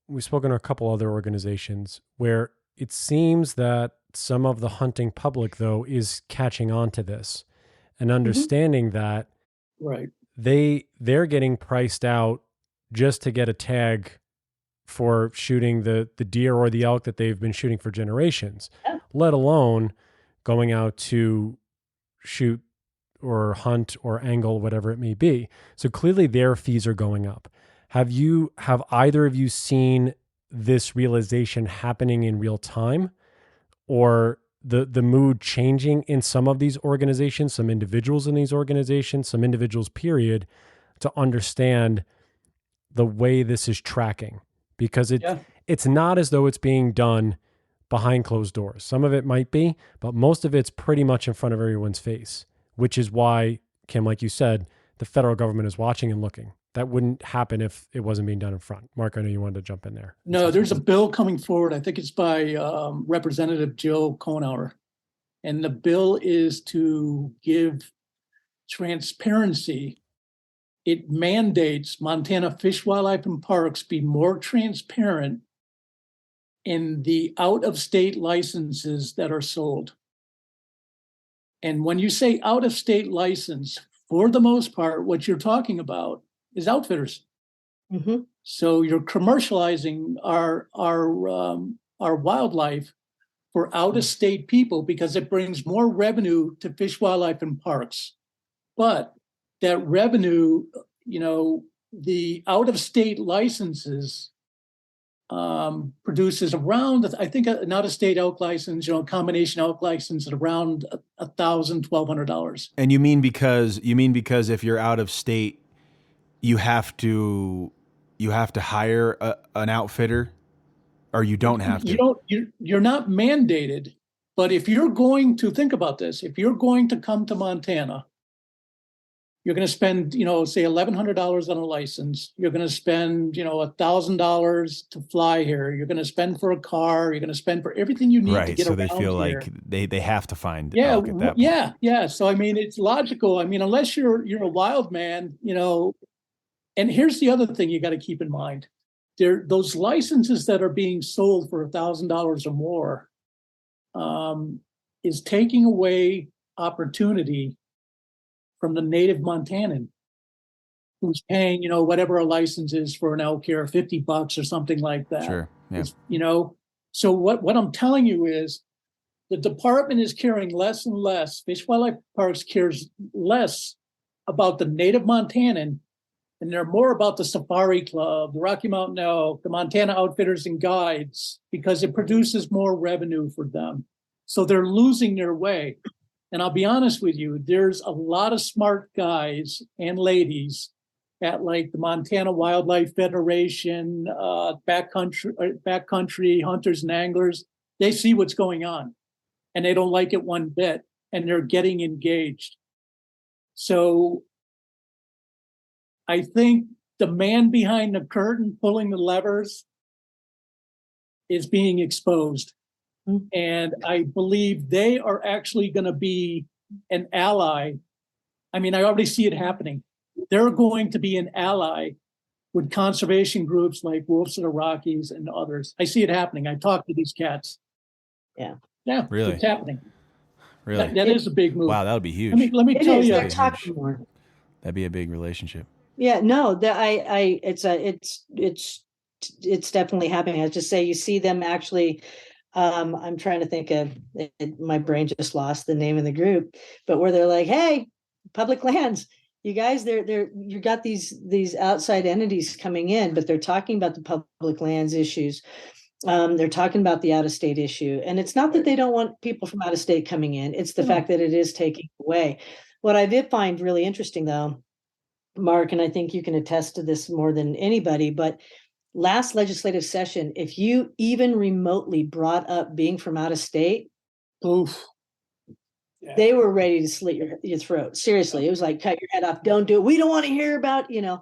Speaker 2: We've spoken to a couple other organizations where it seems that some of the hunting public, though, is catching on to this and understanding that they're getting priced out just to get a tag for shooting the deer or the elk that they've been shooting for generations, let alone going out to shoot or hunt or angle, whatever it may be. So clearly their fees are going up. Have either of you seen this realization happening in real time, or the mood changing in some of these organizations, some individuals in these organizations, some individuals, period, to understand the way this is tracking? Because it's not as though it's being done behind closed doors. Some of it might be, but most of it's pretty much in front of everyone's face, which is why, Kim, like you said, the federal government is watching and looking. That wouldn't happen if it wasn't being done in front. Marc, I know you wanted to jump in there.
Speaker 4: No, there's a bill coming forward. I think it's by Representative Joe Konauer. And the bill is to give transparency. It mandates Montana Fish, Wildlife, and Parks be more transparent in the out-of-state licenses that are sold. And when you say out-of-state license, for the most part, what you're talking about is outfitters. So you're commercializing our wildlife for out-of-state people because it brings more revenue to Fish, Wildlife, and Parks. But that revenue, the out-of-state licenses produces around, I think, an out-of-state elk license, combination elk license at around $1,000, $1,200.
Speaker 1: And you mean because if you're out of state, you have to hire an outfitter, or you don't have to?
Speaker 4: You're not mandated, but if you're going to think about this, if you're going to come to Montana, you're going to spend, say $1,100 on a license. You're going to spend, $1,000 to fly here. You're going to spend for a car. You're going to spend for everything you need to get around here. Right, so they feel like
Speaker 1: they have to find elk at that point.
Speaker 4: Yeah. So, I mean, it's logical. I mean, unless you're a wild man, and here's the other thing you got to keep in mind. Those licenses that are being sold for $1,000 or more is taking away opportunity from the native Montanan who's paying, whatever a license is for an elk here, $50 or something like that.
Speaker 1: Sure. Yeah.
Speaker 4: So what I'm telling you is the department is caring less and less. Fish, Wildlife, Parks cares less about the native Montanan And they're more about the Safari Club, the Rocky Mountain Elk, the Montana Outfitters and Guides, because it produces more revenue for them. So they're losing their way. And I'll be honest with you, there's a lot of smart guys and ladies at like the Montana Wildlife Federation, backcountry hunters and anglers. They see what's going on and they don't like it one bit, and they're getting engaged. So I think the man behind the curtain pulling the levers is being exposed. Mm-hmm. And I believe they are actually going to be an ally. I mean, I already see it happening. They're going to be an ally with conservation groups like Wolves of the Rockies and others. I see it happening. I talk to these cats.
Speaker 3: Yeah.
Speaker 4: Yeah,
Speaker 1: really?
Speaker 4: It's happening.
Speaker 1: Really?
Speaker 4: That is a big move.
Speaker 1: Wow, that would be huge.
Speaker 4: Let me tell you.
Speaker 3: They're talking more.
Speaker 1: That'd be a big relationship.
Speaker 3: Yeah, no, it's definitely happening. I just say you see them actually. I'm trying to think of it, my brain just lost the name of the group, but where they're like, hey, public lands, you guys, you got these outside entities coming in, but they're talking about the public lands issues. They're talking about the out-of-state issue, and it's not that they don't want people from out of state coming in. It's the fact that it is taking away. What I did find really interesting, though, Mark, and I think you can attest to this more than anybody, but last legislative session, if you even remotely brought up being from out of state,
Speaker 4: oof,
Speaker 3: they were ready to slit your throat. Seriously, it was like, cut your head off. Don't do it. We don't want to hear about,
Speaker 4: Yeah.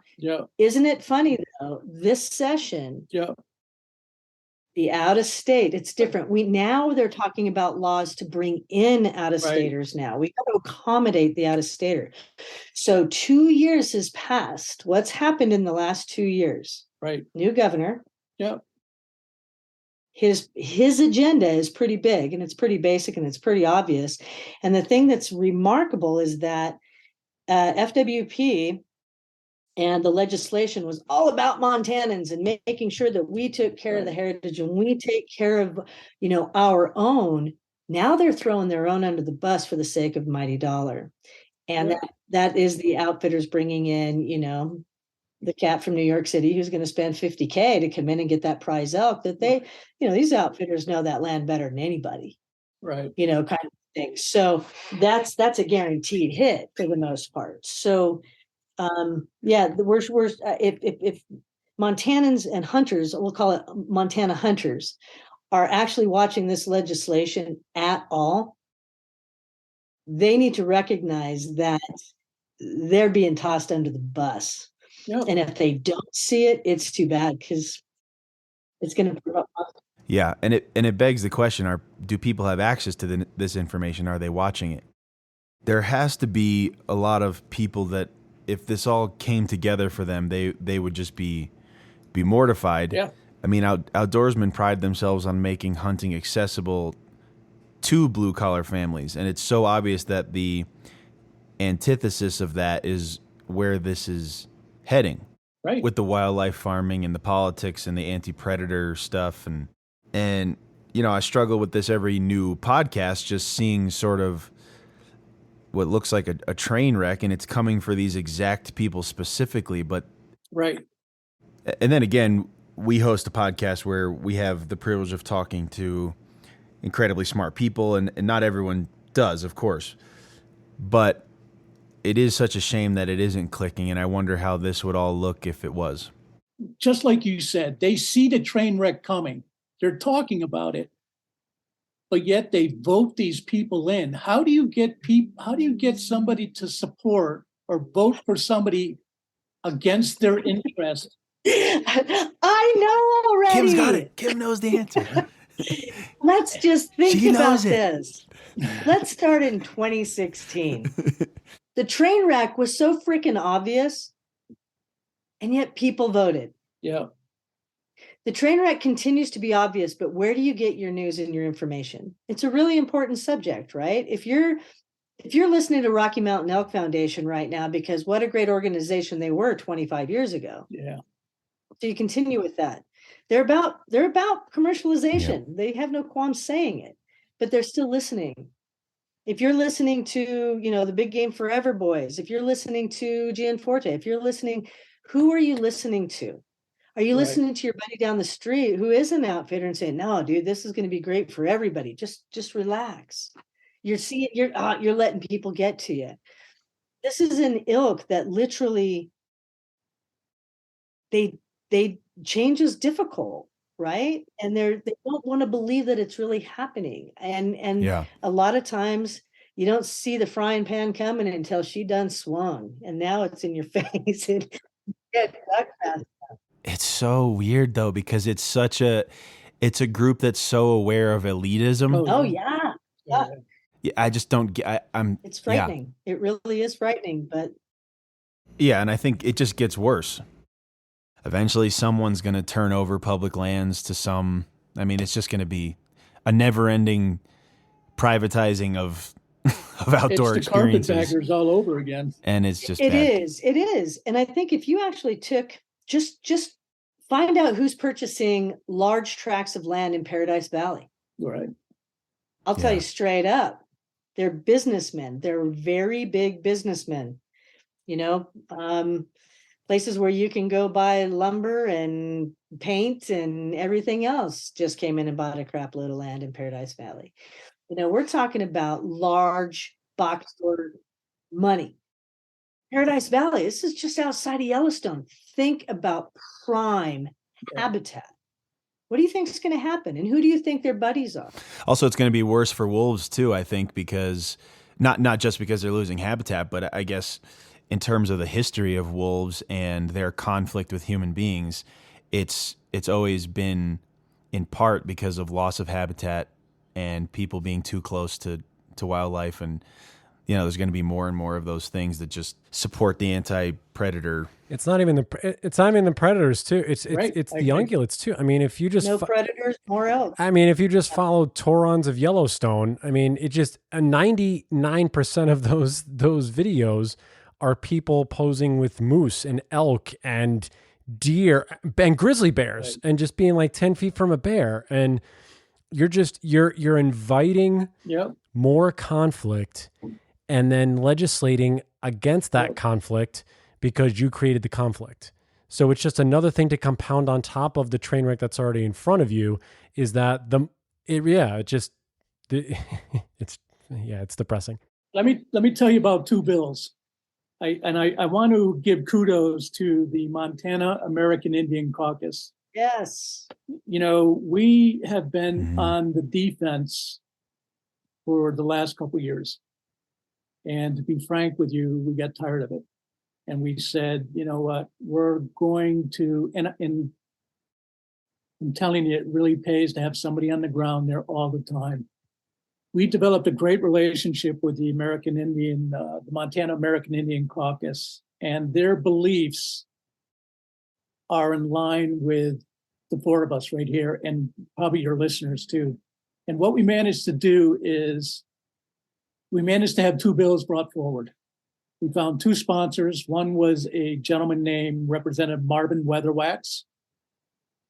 Speaker 3: Isn't it funny, though? This session,
Speaker 4: yeah,
Speaker 3: the out of state, it's different. Now they're talking about laws to bring in out of staters. Right. Now we got to accommodate the out of stater. So 2 years has passed. What's happened in the last 2 years?
Speaker 4: Right.
Speaker 3: New governor.
Speaker 4: Yeah.
Speaker 3: His agenda is pretty big, and it's pretty basic, and it's pretty obvious. And the thing that's remarkable is that FWP and the legislation was all about Montanans and making sure that we took care of the heritage and we take care of, our own. Now they're throwing their own under the bus for the sake of mighty dollar. And that is the outfitters bringing in, the cat from New York City who's going to spend $50K to come in and get that prize elk that these outfitters know that land better than anybody.
Speaker 4: Right.
Speaker 3: Kind of thing. So that's a guaranteed hit for the most part. So if Montanans and hunters, we'll call it Montana hunters, are actually watching this legislation at all, they need to recognize that they're being tossed under the bus. Yep. And if they don't see it, it's too bad, because it's going to prove up.
Speaker 1: Yeah, and it begs the question: do people have access to this information? Are they watching it? There has to be a lot of people that, if this all came together for them, they would just be mortified.
Speaker 4: Yeah.
Speaker 1: I mean, outdoorsmen pride themselves on making hunting accessible to blue collar families, and it's so obvious that the antithesis of that is where this is heading,
Speaker 4: right?
Speaker 1: With the wildlife farming and the politics and the anti-predator stuff, and I struggle with this every new podcast, just seeing sort of what looks like a train wreck, and it's coming for these exact people specifically. But
Speaker 4: right.
Speaker 1: And then again, we host a podcast where we have the privilege of talking to incredibly smart people, and not everyone does, of course, but it is such a shame that it isn't clicking, and I wonder how this would all look if it was.
Speaker 4: Just like you said, they see the train wreck coming. They're talking about it, but yet they vote these people in. How do you get somebody to support or vote for somebody against their interest?
Speaker 3: I know already.
Speaker 1: Kim's got it. Kim knows the answer.
Speaker 3: Let's just think about this. Let's start in 2016. The train wreck was so freaking obvious, and yet people voted.
Speaker 4: Yeah.
Speaker 3: The train wreck continues to be obvious, but where do you get your news and your information? It's a really important subject, right? If you're listening to Rocky Mountain Elk Foundation right now, because what a great organization they were 25 years ago.
Speaker 4: Yeah.
Speaker 3: So you continue with that. They're about commercialization. Yeah. They have no qualms saying it, but they're still listening. If you're listening to, the Big Game Forever boys, if you're listening to Gianforte, if you're listening, who are you listening to? Are you
Speaker 4: Right.
Speaker 3: listening to your buddy down the street who is an outfitter and saying, no, dude, this is going to be great for everybody. Just relax. You're letting people get to you. This is an ilk that literally they change is difficult, right? And they don't want to believe that it's really happening. And
Speaker 1: Yeah.
Speaker 3: a lot of times you don't see the frying pan coming until she done swung, and now it's in your face. And get duck fast.
Speaker 1: It's so weird though, because it's a group that's so aware of elitism.
Speaker 3: Oh yeah. Yeah.
Speaker 1: Yeah, I just don't get.
Speaker 3: It's frightening. Yeah. It really is frightening, but
Speaker 1: yeah, and I think it just gets worse. Eventually, someone's going to turn over public lands to some. I mean, it's just going to be a never-ending privatizing of outdoor
Speaker 4: it's the
Speaker 1: experiences.
Speaker 4: Carpetbaggers all over again,
Speaker 3: and it's just it is. And I think if you actually took just find out who's purchasing large tracts of land in Paradise Valley.
Speaker 4: Right.
Speaker 3: I'll tell you straight up, they're businessmen. They're very big businessmen. You know, places where you can go buy lumber and paint and everything else just came in and bought a crap load of land in Paradise Valley. You know, we're talking about large box store money. Paradise Valley, this is just outside of Yellowstone. Think about prime habitat. What do you think is going to happen? And who do you think their buddies are?
Speaker 1: Also, it's going to be worse for wolves too, I think, because not just because they're losing habitat, but I guess in terms of the history of wolves and their conflict with human beings, it's always been in part because of loss of habitat and people being too close to wildlife. And, you know, there's going to be more and more of those things that just support the anti-predator.
Speaker 2: It's not even the predators too. It's the ungulates too. I mean, if you just
Speaker 3: no predators, more elk.
Speaker 2: I mean, if you just follow Torons of Yellowstone, I mean, it just 99% of those videos are people posing with moose and elk and deer and grizzly bears and just being like 10 feet from a bear. And you're inviting more conflict and then legislating against that conflict because you created the conflict. So it's just another thing to compound on top of the train wreck that's already in front of you. Is that it's depressing.
Speaker 4: Let me tell you about two bills. I want to give kudos to the Montana American Indian Caucus.
Speaker 3: Yes.
Speaker 4: You know, we have been on the defense for the last couple of years. And to be frank with you, we got tired of it. And we said, you know what, we're going to, and I'm telling you, it really pays to have somebody on the ground there all the time. We developed a great relationship with the the Montana American Indian Caucus, and their beliefs are in line with the four of us right here, and probably your listeners too. And what we managed to do is we managed to have two bills brought forward. We found two sponsors. One was a gentleman named Representative Marvin Weatherwax.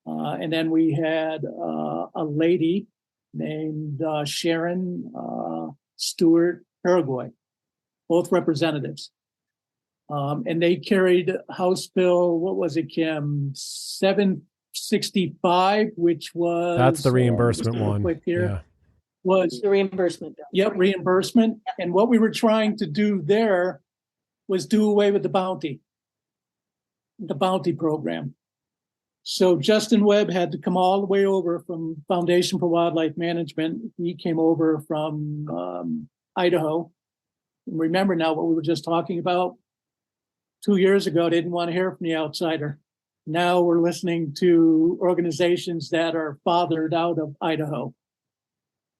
Speaker 4: And then we had a lady named Sharon Stewart Paraguay, both representatives. And they carried House Bill, what was it, Kim? 765, which was...
Speaker 2: That's the reimbursement one.
Speaker 4: Here. Was
Speaker 3: the reimbursement bill.
Speaker 4: Yep, reimbursement. Yep. And what we were trying to do there was do away with the bounty program. So Justin Webb had to come all the way over from Foundation for Wildlife Management. He came over from Idaho. And remember now what we were just talking about? 2 years ago, didn't want to hear from the outsider. Now we're listening to organizations that are fathered out of Idaho.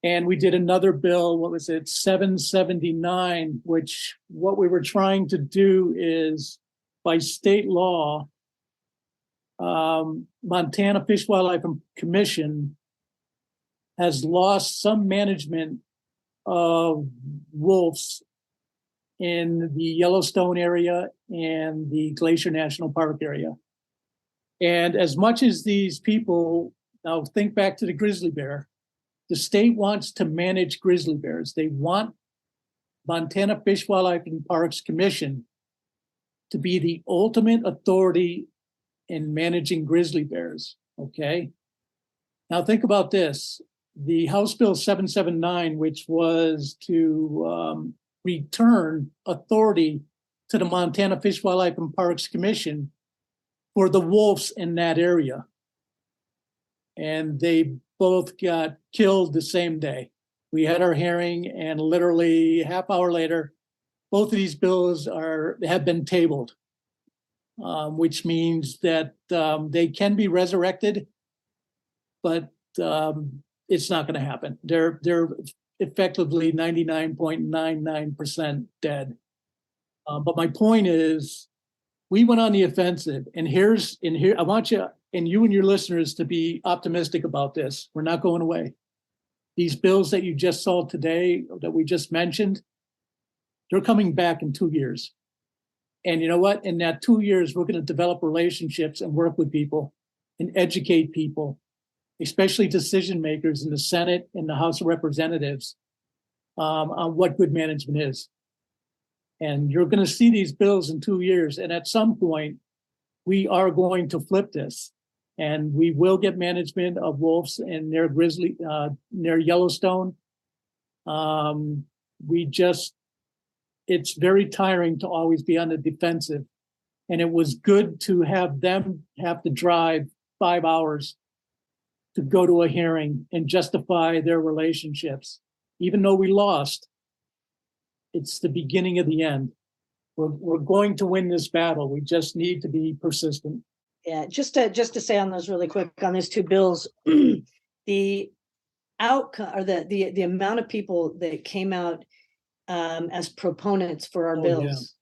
Speaker 4: And we did another bill, what was it, 779, which what we were trying to do is, by state law, Montana Fish Wildlife Commission has lost some management of wolves in the Yellowstone area and the Glacier National Park area. And as much as these people, now think back to the grizzly bear, the state wants to manage grizzly bears. They want Montana Fish, Wildlife, and Parks Commission to be the ultimate authority in managing grizzly bears. Okay. Now think about this. The House Bill 779, which was to return authority to the Montana Fish, Wildlife, and Parks Commission for the wolves in that area. And they both got killed the same day. We had our hearing, and literally half hour later, both of these bills have been tabled, which means that they can be resurrected, but it's not going to happen. They're effectively 99.99% dead. But my point is, we went on the offensive, and here I want you and your listeners to be optimistic about this. We're not going away. These bills that you just saw today, that we just mentioned, they're coming back in 2 years. And you know what? In that 2 years, we're going to develop relationships and work with people and educate people, especially decision makers in the Senate and the House of Representatives, on what good management is. And you're going to see these bills in 2 years. And at some point, we are going to flip this. And we will get management of wolves and near grizzly, near Yellowstone. It's very tiring to always be on the defensive. And it was good to have them have to drive 5 hours to go to a hearing and justify their relationships. Even though we lost, it's the beginning of the end. We're going to win this battle. We just need to be persistent.
Speaker 3: Yeah, just to say on those really quick, on those two bills, the outcome or the amount of people that came out as proponents for our bills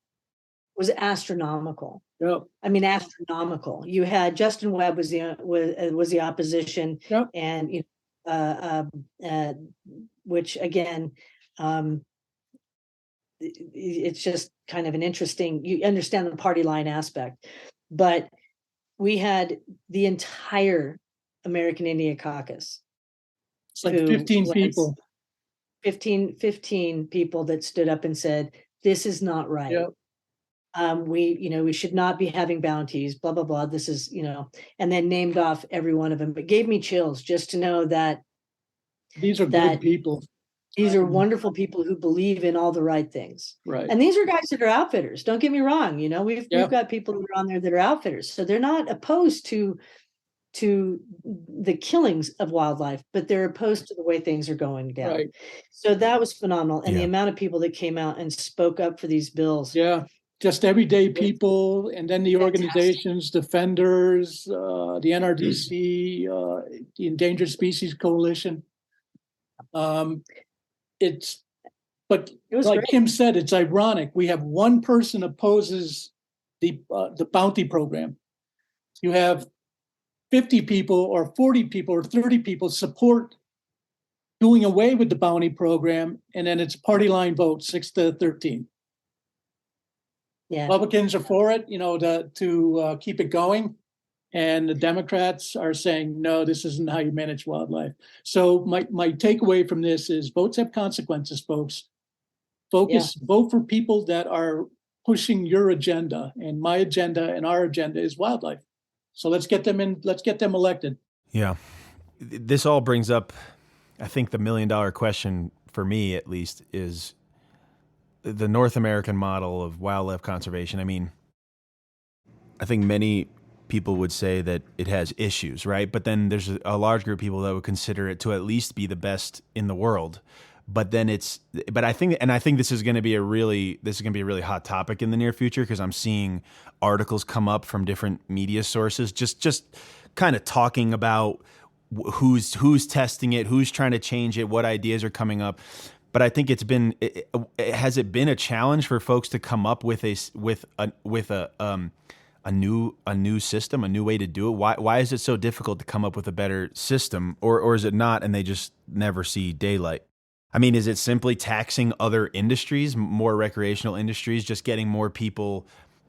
Speaker 3: was astronomical.
Speaker 4: Yep.
Speaker 3: I mean, astronomical. You had Justin Webb was the opposition,
Speaker 4: yep.
Speaker 3: And which again, it's just kind of an interesting. You understand the party line aspect, but we had the entire American Indian Caucus.
Speaker 4: It's like 15 people.
Speaker 3: 15 people that stood up and said, this is not right.
Speaker 4: Yep.
Speaker 3: We should not be having bounties, blah, blah, blah. This is, and then named off every one of them. It gave me chills just to know that
Speaker 4: these are good people.
Speaker 3: These are wonderful people who believe in all the right things.
Speaker 4: Right.
Speaker 3: And these are guys that are outfitters. Don't get me wrong. We've got people that are on there that are outfitters. So they're not opposed to the killings of wildlife, but they're opposed to the way things are going down.
Speaker 4: Right.
Speaker 3: So that was phenomenal. And the amount of people that came out and spoke up for these bills.
Speaker 4: Yeah. Just everyday people, and then the organizations, defenders, the NRDC, the Endangered Species Coalition. It was like great. Kim said, it's ironic. We have one person opposes the bounty program. You have 50 people or 40 people or 30 people support doing away with the bounty program, and then it's party line vote 6-13. Yeah. Republicans are for it, to keep it going. And the Democrats are saying, no, this isn't how you manage wildlife. So my takeaway from this is votes have consequences, folks. Vote for people that are pushing your agenda, and my agenda and our agenda is wildlife. So let's get them in, let's get them elected.
Speaker 1: Yeah. This all brings up, I think the $1 million question for me, at least, is the North American model of wildlife conservation. I mean, I think many people would say that it has issues, right? But then there's a large group of people that would consider it to at least be the best in the world. But then I think this is going to be a really hot topic in the near future, because I'm seeing articles come up from different media sources, just kind of talking about who's testing it, who's trying to change it, what ideas are coming up. But I think has it been a challenge for folks to come up with a new system, a new way to do it? Why is it so difficult to come up with a better system, or is it not, and they just never see daylight? I mean, is it simply taxing other industries, more recreational industries, just getting more people,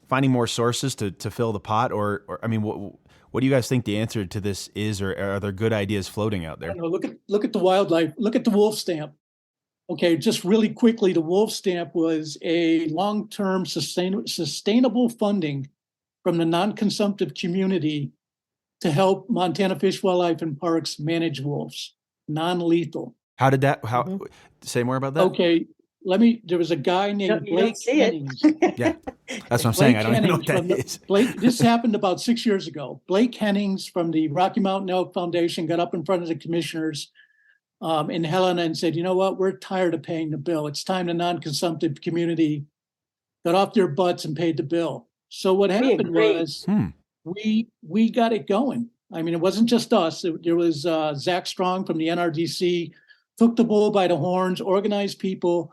Speaker 1: finding more sources to fill the pot? Or I mean, what do you guys think the answer to this is, or are there good ideas floating out there?
Speaker 4: I don't know. Look at the wildlife. Look at the wolf stamp. Okay, just really quickly, the wolf stamp was a long-term sustainable funding from the non-consumptive community to help Montana Fish, Wildlife, and Parks manage wolves, non-lethal.
Speaker 1: How did that? How? Say more about that.
Speaker 4: Okay, there was a guy named
Speaker 3: You don't
Speaker 4: Blake
Speaker 3: see it.
Speaker 4: Hennings.
Speaker 1: Yeah, that's what I'm saying.
Speaker 4: Blake
Speaker 1: I don't even know
Speaker 4: Hennings
Speaker 1: what that is.
Speaker 4: this happened about 6 years ago. Blake Hennings from the Rocky Mountain Elk Foundation got up in front of the commissioners in Helena and said, you know what, we're tired of paying the bill. It's time the non-consumptive community got off their butts and paid the bill. So what happened was we got it going. I mean, it wasn't just us. There was Zach Strong from the NRDC, took the bull by the horns, organized people,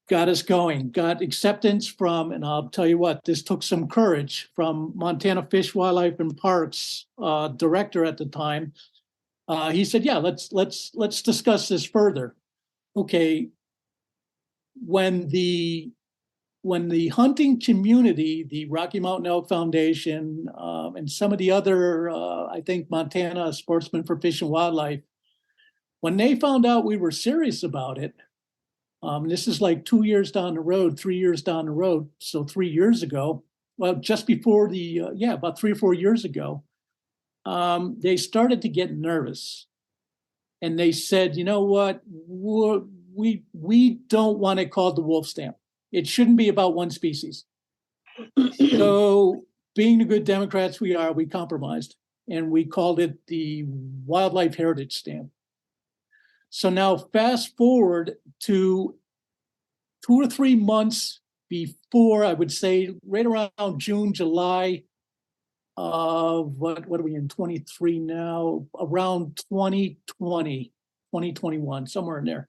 Speaker 4: got us going, got acceptance from, and I'll tell you what, this took some courage from Montana Fish, Wildlife, and Parks director at the time. He said, yeah, let's discuss this further. Okay, when the hunting community, the Rocky Mountain Elk Foundation, and some of the other, I think Montana Sportsmen for Fish and Wildlife, when they found out we were serious about it, this is like 2 years down the road, 3 years down the road. So 3 years ago, well, just before about 3 or 4 years ago, they started to get nervous, and they said, you know what, we don't want it called the wolf stamp. It shouldn't be about one species. So being the good Democrats we are, we compromised, and we called it the Wildlife Heritage Stamp. So now fast forward to 2 or 3 months before, I would say right around June, July of what are we in 23 now, around 2020, 2021, somewhere in there.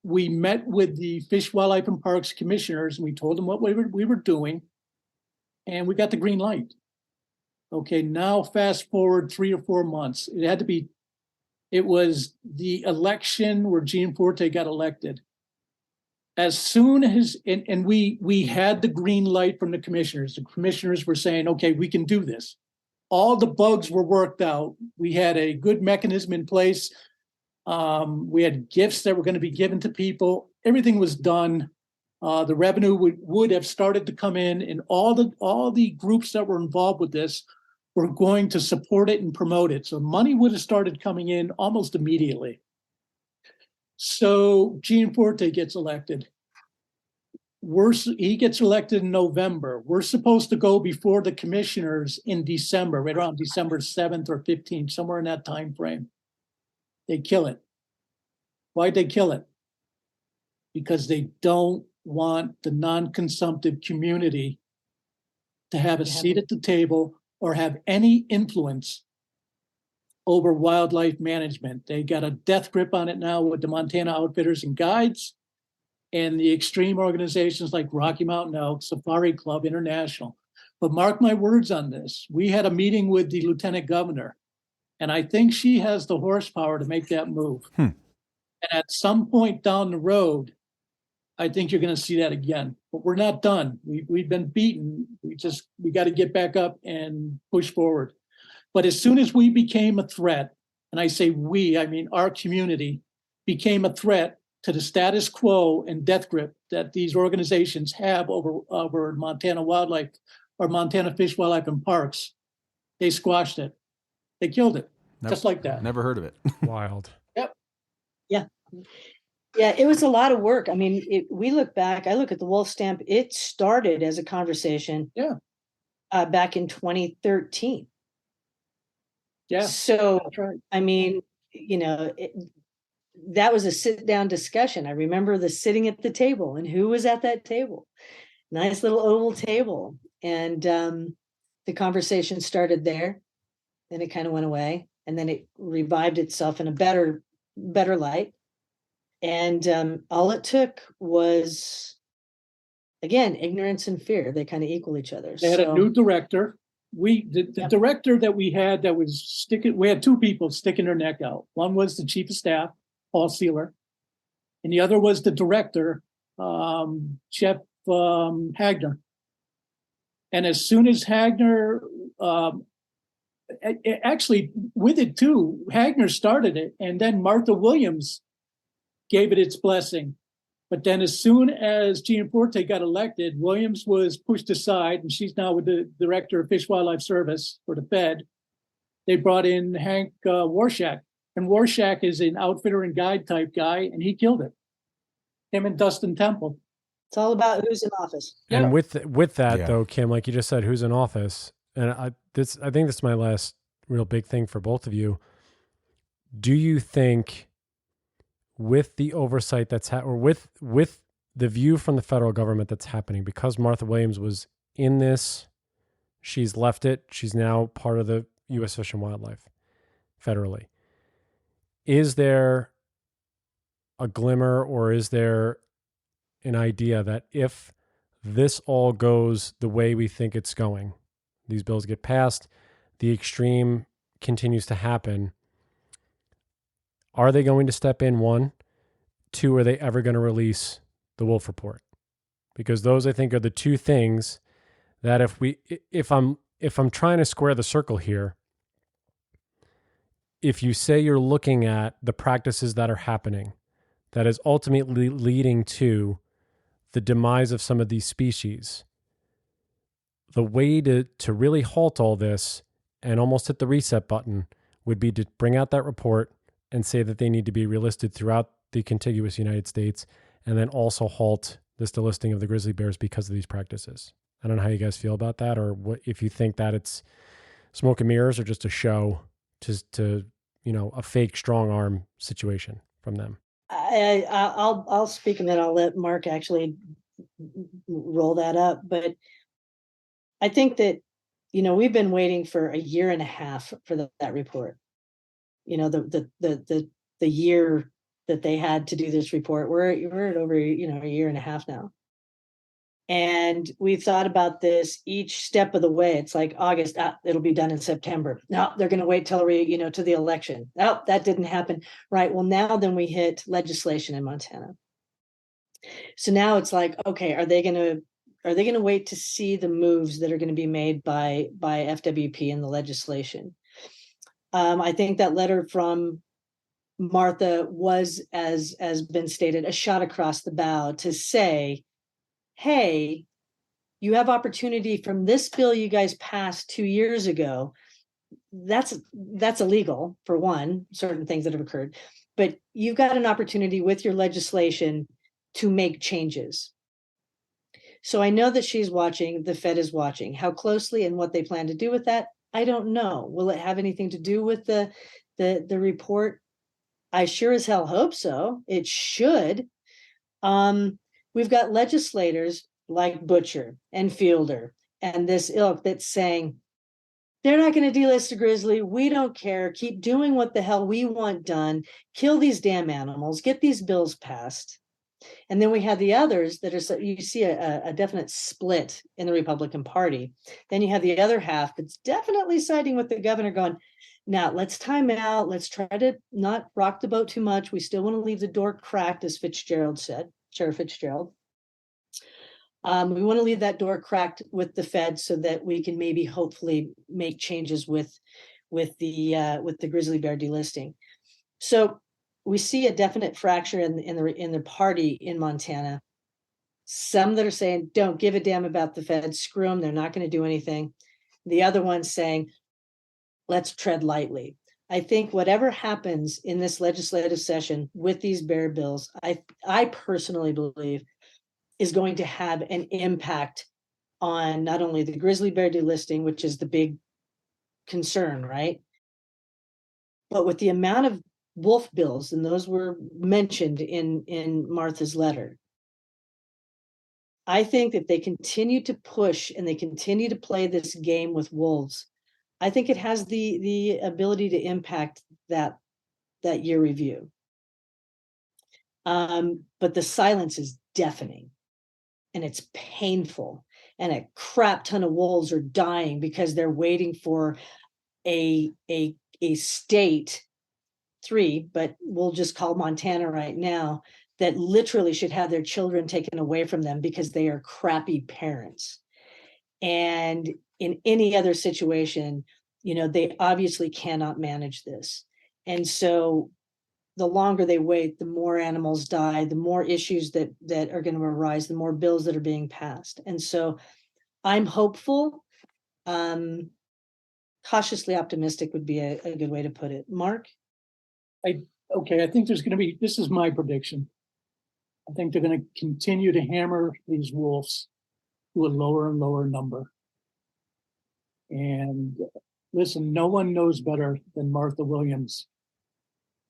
Speaker 4: We met with the Fish, Wildlife, and Parks commissioners, and we told them what we were doing, and we got the green light. Okay, now fast forward 3 or 4 months. It was the election where Gene Forte got elected. As soon as, and we had the green light from the commissioners. The commissioners were saying, okay, we can do this. All the bugs were worked out. We had a good mechanism in place. We had gifts that were going to be given to people. Everything was done. The revenue would have started to come in, and all the groups that were involved with this were going to support it and promote it. So money would have started coming in almost immediately. So Gene Forte gets elected. He gets elected in November. We're supposed to go before the commissioners in December, right around December 7th or 15th, somewhere in that time frame. They kill it. Why'd they kill it? Because they don't want the non-consumptive community to have a seat at the table or have any influence over wildlife management. They got a death grip on it now with the Montana Outfitters and Guides and the extreme organizations like Rocky Mountain Elk, Safari Club International. But mark my words on this. We had a meeting with the lieutenant governor, and I think she has the horsepower to make that move. And at some point down the road, I think you're going to see that again. But we're not done. We've been beaten. We got to get back up and push forward. But as soon as we became a threat, and I say we, I mean our community, became a threat to the status quo and death grip that these organizations have over Montana wildlife or Montana Fish, Wildlife, and Parks, they squashed it. They killed it, just like that.
Speaker 1: Never heard of it.
Speaker 2: Wild.
Speaker 4: Yep.
Speaker 3: Yeah. Yeah, it was a lot of work. I mean, we look back, I look at the wolf stamp, it started as a conversation back in 2013.
Speaker 4: Yeah.
Speaker 3: So,
Speaker 4: that's right.
Speaker 3: I mean, that was a sit-down discussion. I remember the sitting at the table and who was at that table. Nice little oval table. And the conversation started there. Then it kind of went away. And then it revived itself in a better light. And all it took was, again, ignorance and fear. They kind of equal each other.
Speaker 4: They had a new director. The director that we had that was we had two people sticking their neck out. One was the chief of staff, Paul Sealer, and the other was the director, Jeff Hagner. And as soon as Hagner, actually with it too, Hagner started it, and then Martha Williams gave it its blessing. But then as soon as Gianforte got elected, Williams was pushed aside, and she's now with the director of Fish Wildlife Service for the Fed. They brought in Hank Warshak, and Warshak is an outfitter and guide type guy, and he killed it. Him and Dustin Temple.
Speaker 3: It's all about who's in office.
Speaker 2: And
Speaker 4: Yeah.
Speaker 2: with that
Speaker 1: Yeah.
Speaker 2: though, Kim, like you just said, who's in office, and I think this is my last real big thing for both of you. Do you think, with the oversight that's or with the view from the federal government that's happening, because Martha Williams was in this, she's left it, she's now part of the U.S. Fish and Wildlife federally. Is there a glimmer, or is there an idea that if this all goes the way we think it's going, these bills get passed, the extreme continues to happen, are they going to step in? One, two, are they ever going to release the Wolf Report? Because those, I think, are the two things that if I'm trying to square the circle here, if you say you're looking at the practices that are happening, that is ultimately leading to the demise of some of these species, the way to really halt all this and almost hit the reset button would be to bring out that report and say that they need to be relisted throughout the contiguous United States, and then also halt this delisting of the grizzly bears because of these practices. I don't know how you guys feel about that, or what, if you think that it's smoke and mirrors or just a show to a fake strong arm situation from them.
Speaker 3: I'll speak, and then I'll let Marc actually roll that up. But I think that, we've been waiting for a year and a half for that report. The year that they had to do this report, we're at over a year and a half now. And we thought about this each step of the way. It's like August, it'll be done in September. No, they're going to wait till to the election. No, that didn't happen. Right. Well, now then we hit legislation in Montana. So now it's like, okay, are they going to wait to see the moves that are going to be made by FWP in the legislation? I think that letter from Martha was, as been stated, a shot across the bow to say, hey, you have opportunity from this bill you guys passed 2 years ago. That's illegal, for one, certain things that have occurred, but you've got an opportunity with your legislation to make changes. So I know that she's watching, the Fed is watching. How closely and what they plan to do with that, I don't know. Will it have anything to do with the report? I sure as hell hope so. It should. We've got legislators like Butcher and Fielder and this ilk that's saying, they're not going to delist a grizzly. We don't care. Keep doing what the hell we want done. Kill these damn animals. Get these bills passed. And then we have the others that are, you see a definite split in the Republican Party. Then you have the other half that's definitely siding with the governor, going, now let's time out. Let's try to not rock the boat too much. We still want to leave the door cracked, as Fitzgerald said, Chair Fitzgerald. We want to leave that door cracked with the Fed so that we can maybe hopefully make changes with the grizzly bear delisting. So we see a definite fracture in the party in Montana. Some that are saying, don't give a damn about the Fed, screw them, they're not going to do anything. The other one's saying, let's tread lightly. I think whatever happens in this legislative session with these bear bills, I personally believe is going to have an impact on not only the grizzly bear delisting, which is the big concern, right? But with the amount of wolf bills, and those were mentioned in Martha's letter, I think that they continue to push and they continue to play this game with wolves. I think it has the ability to impact that year review. But the silence is deafening and it's painful, and a crap ton of wolves are dying because they're waiting for a state, 3, but we'll just call Montana right now, that literally should have their children taken away from them because they are crappy parents. And in any other situation, they obviously cannot manage this. And so the longer they wait, the more animals die, the more issues that are going to arise, the more bills that are being passed. And so I'm hopeful. Cautiously optimistic would be a good way to put it. Mark?
Speaker 4: I think there's going to be, this is my prediction. I think they're going to continue to hammer these wolves to a lower and lower number. And listen, no one knows better than Martha Williams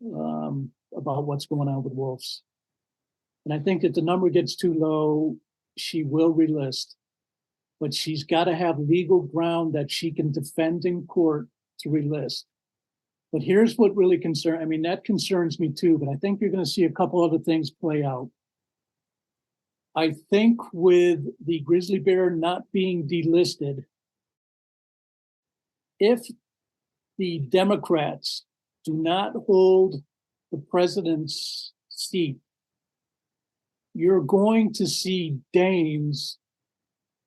Speaker 4: about what's going on with wolves. And I think if the number gets too low, she will relist. But she's got to have legal ground that she can defend in court to relist. But here's what really that concerns me too, but I think you're going to see a couple other things play out. I think with the grizzly bear not being delisted, if the Democrats do not hold the president's seat, you're going to see Daines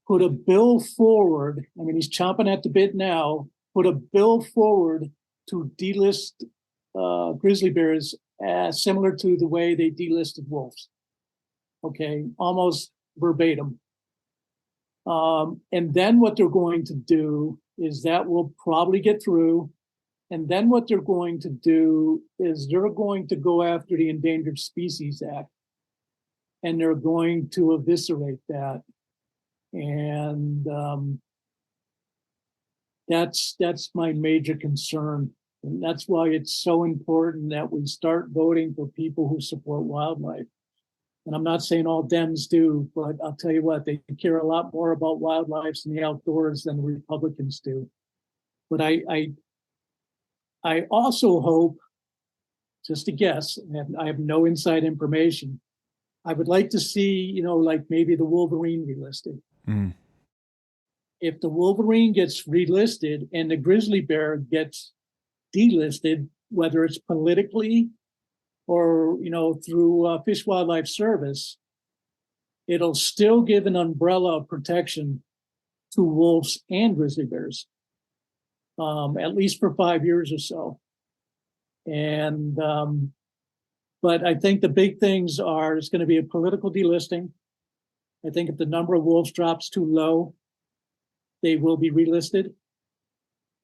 Speaker 4: put a bill forward. I mean, he's chomping at the bit now, put a bill forward to delist grizzly bears similar to the way they delisted wolves. Okay, almost verbatim. And then what they're going to do is that will probably get through. And then what they're going to do is they're going to go after the Endangered Species Act. And they're going to eviscerate that. And that's my major concern. And that's why it's so important that we start voting for people who support wildlife. And I'm not saying all Dems do, but I'll tell you what, they care a lot more about wildlife and the outdoors than the Republicans do. But I also hope, just a guess, and I have no inside information, I would like to see, like maybe the wolverine relisted. Mm. If the wolverine gets relisted and the grizzly bear gets delisted, whether it's politically or through Fish Wildlife Service, it'll still give an umbrella of protection to wolves and grizzly bears, at least for 5 years or so. And but I think the big things are it's going to be a political delisting. I think if the number of wolves drops too low, they will be relisted.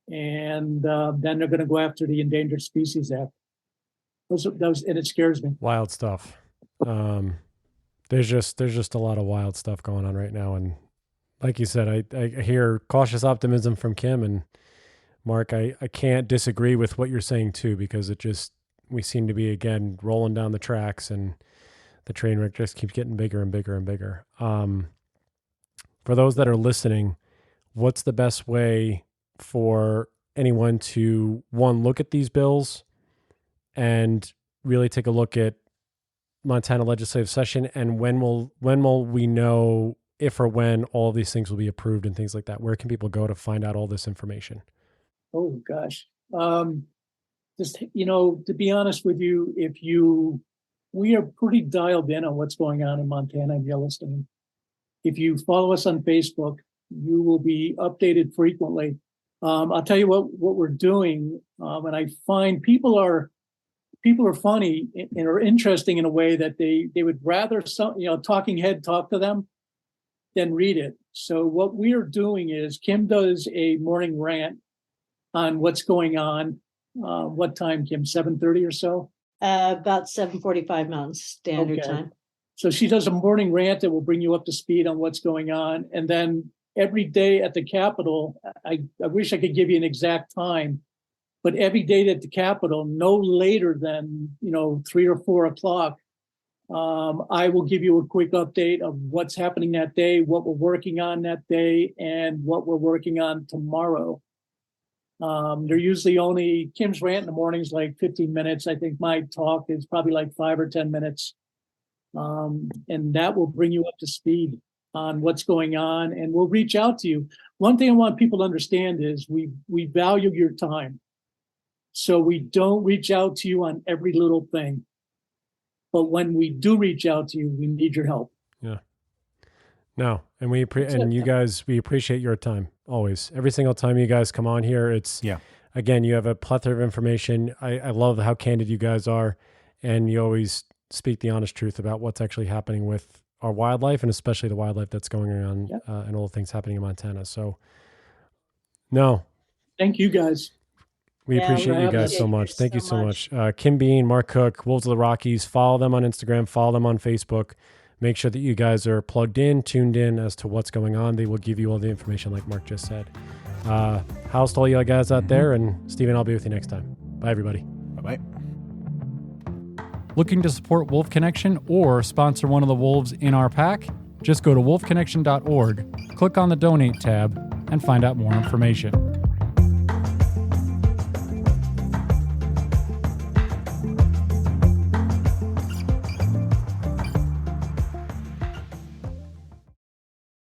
Speaker 4: And then they're going to go after the Endangered Species Act. Those, and it scares me.
Speaker 2: Wild stuff. There's just a lot of wild stuff going on right now. And like you said, I hear cautious optimism from Kim and Mark. I can't disagree with what you're saying too, because we seem to be again rolling down the tracks and the train wreck just keeps getting bigger and bigger and bigger. For those that are listening, what's the best way for anyone to, one, look at these bills and really take a look at Montana legislative session, and when will we know if or when all of these things will be approved and things like that? Where can people go to find out all this information?
Speaker 4: Oh gosh. Just, to be honest with you, we are pretty dialed in on what's going on in Montana and Yellowstone. If you follow us on Facebook, you will be updated frequently. I'll tell you what we're doing, and I find people are funny and are interesting in a way that they would rather talking head talk to them than read it. So what we are doing is Kim does a morning rant on what's going on. What time, Kim? 7:30 or so?
Speaker 3: About 7:45 Mountain Standard Time.
Speaker 4: So she does a morning rant that will bring you up to speed on what's going on. And then every day at the Capitol, I wish I could give you an exact time, but every day at the Capitol, no later than 3 or 4 o'clock, I will give you a quick update of what's happening that day, what we're working on that day, and what we're working on tomorrow. They're usually only, Kim's rant in the morning is like 15 minutes. I think my talk is probably like 5 or 10 minutes. And that will bring you up to speed on what's going on, and we'll reach out to you. One thing I want people to understand is we value your time. So we don't reach out to you on every little thing. But when we do reach out to you, we need your help.
Speaker 2: Yeah. No, and we appreciate your time always. Every single time you guys come on here, again, you have a plethora of information. I love how candid you guys are, and you always speak the honest truth about what's actually happening with our wildlife, and especially the wildlife that's going on and all the things happening in Montana. So, no.
Speaker 4: Thank you guys.
Speaker 2: We appreciate you guys so much. Thank you so much. Kim Bean, Marc Cooke, Wolves of the Rockies. Follow them on Instagram. Follow them on Facebook. Make sure that you guys are plugged in, tuned in as to what's going on. They will give you all the information like Marc just said. House to all you guys out there, and Steven, I'll be with you next time. Bye, everybody.
Speaker 1: Bye-bye.
Speaker 5: Looking to support Wolf Connection or sponsor one of the wolves in our pack? Just go to wolfconnection.org, click on the donate tab, and find out more information.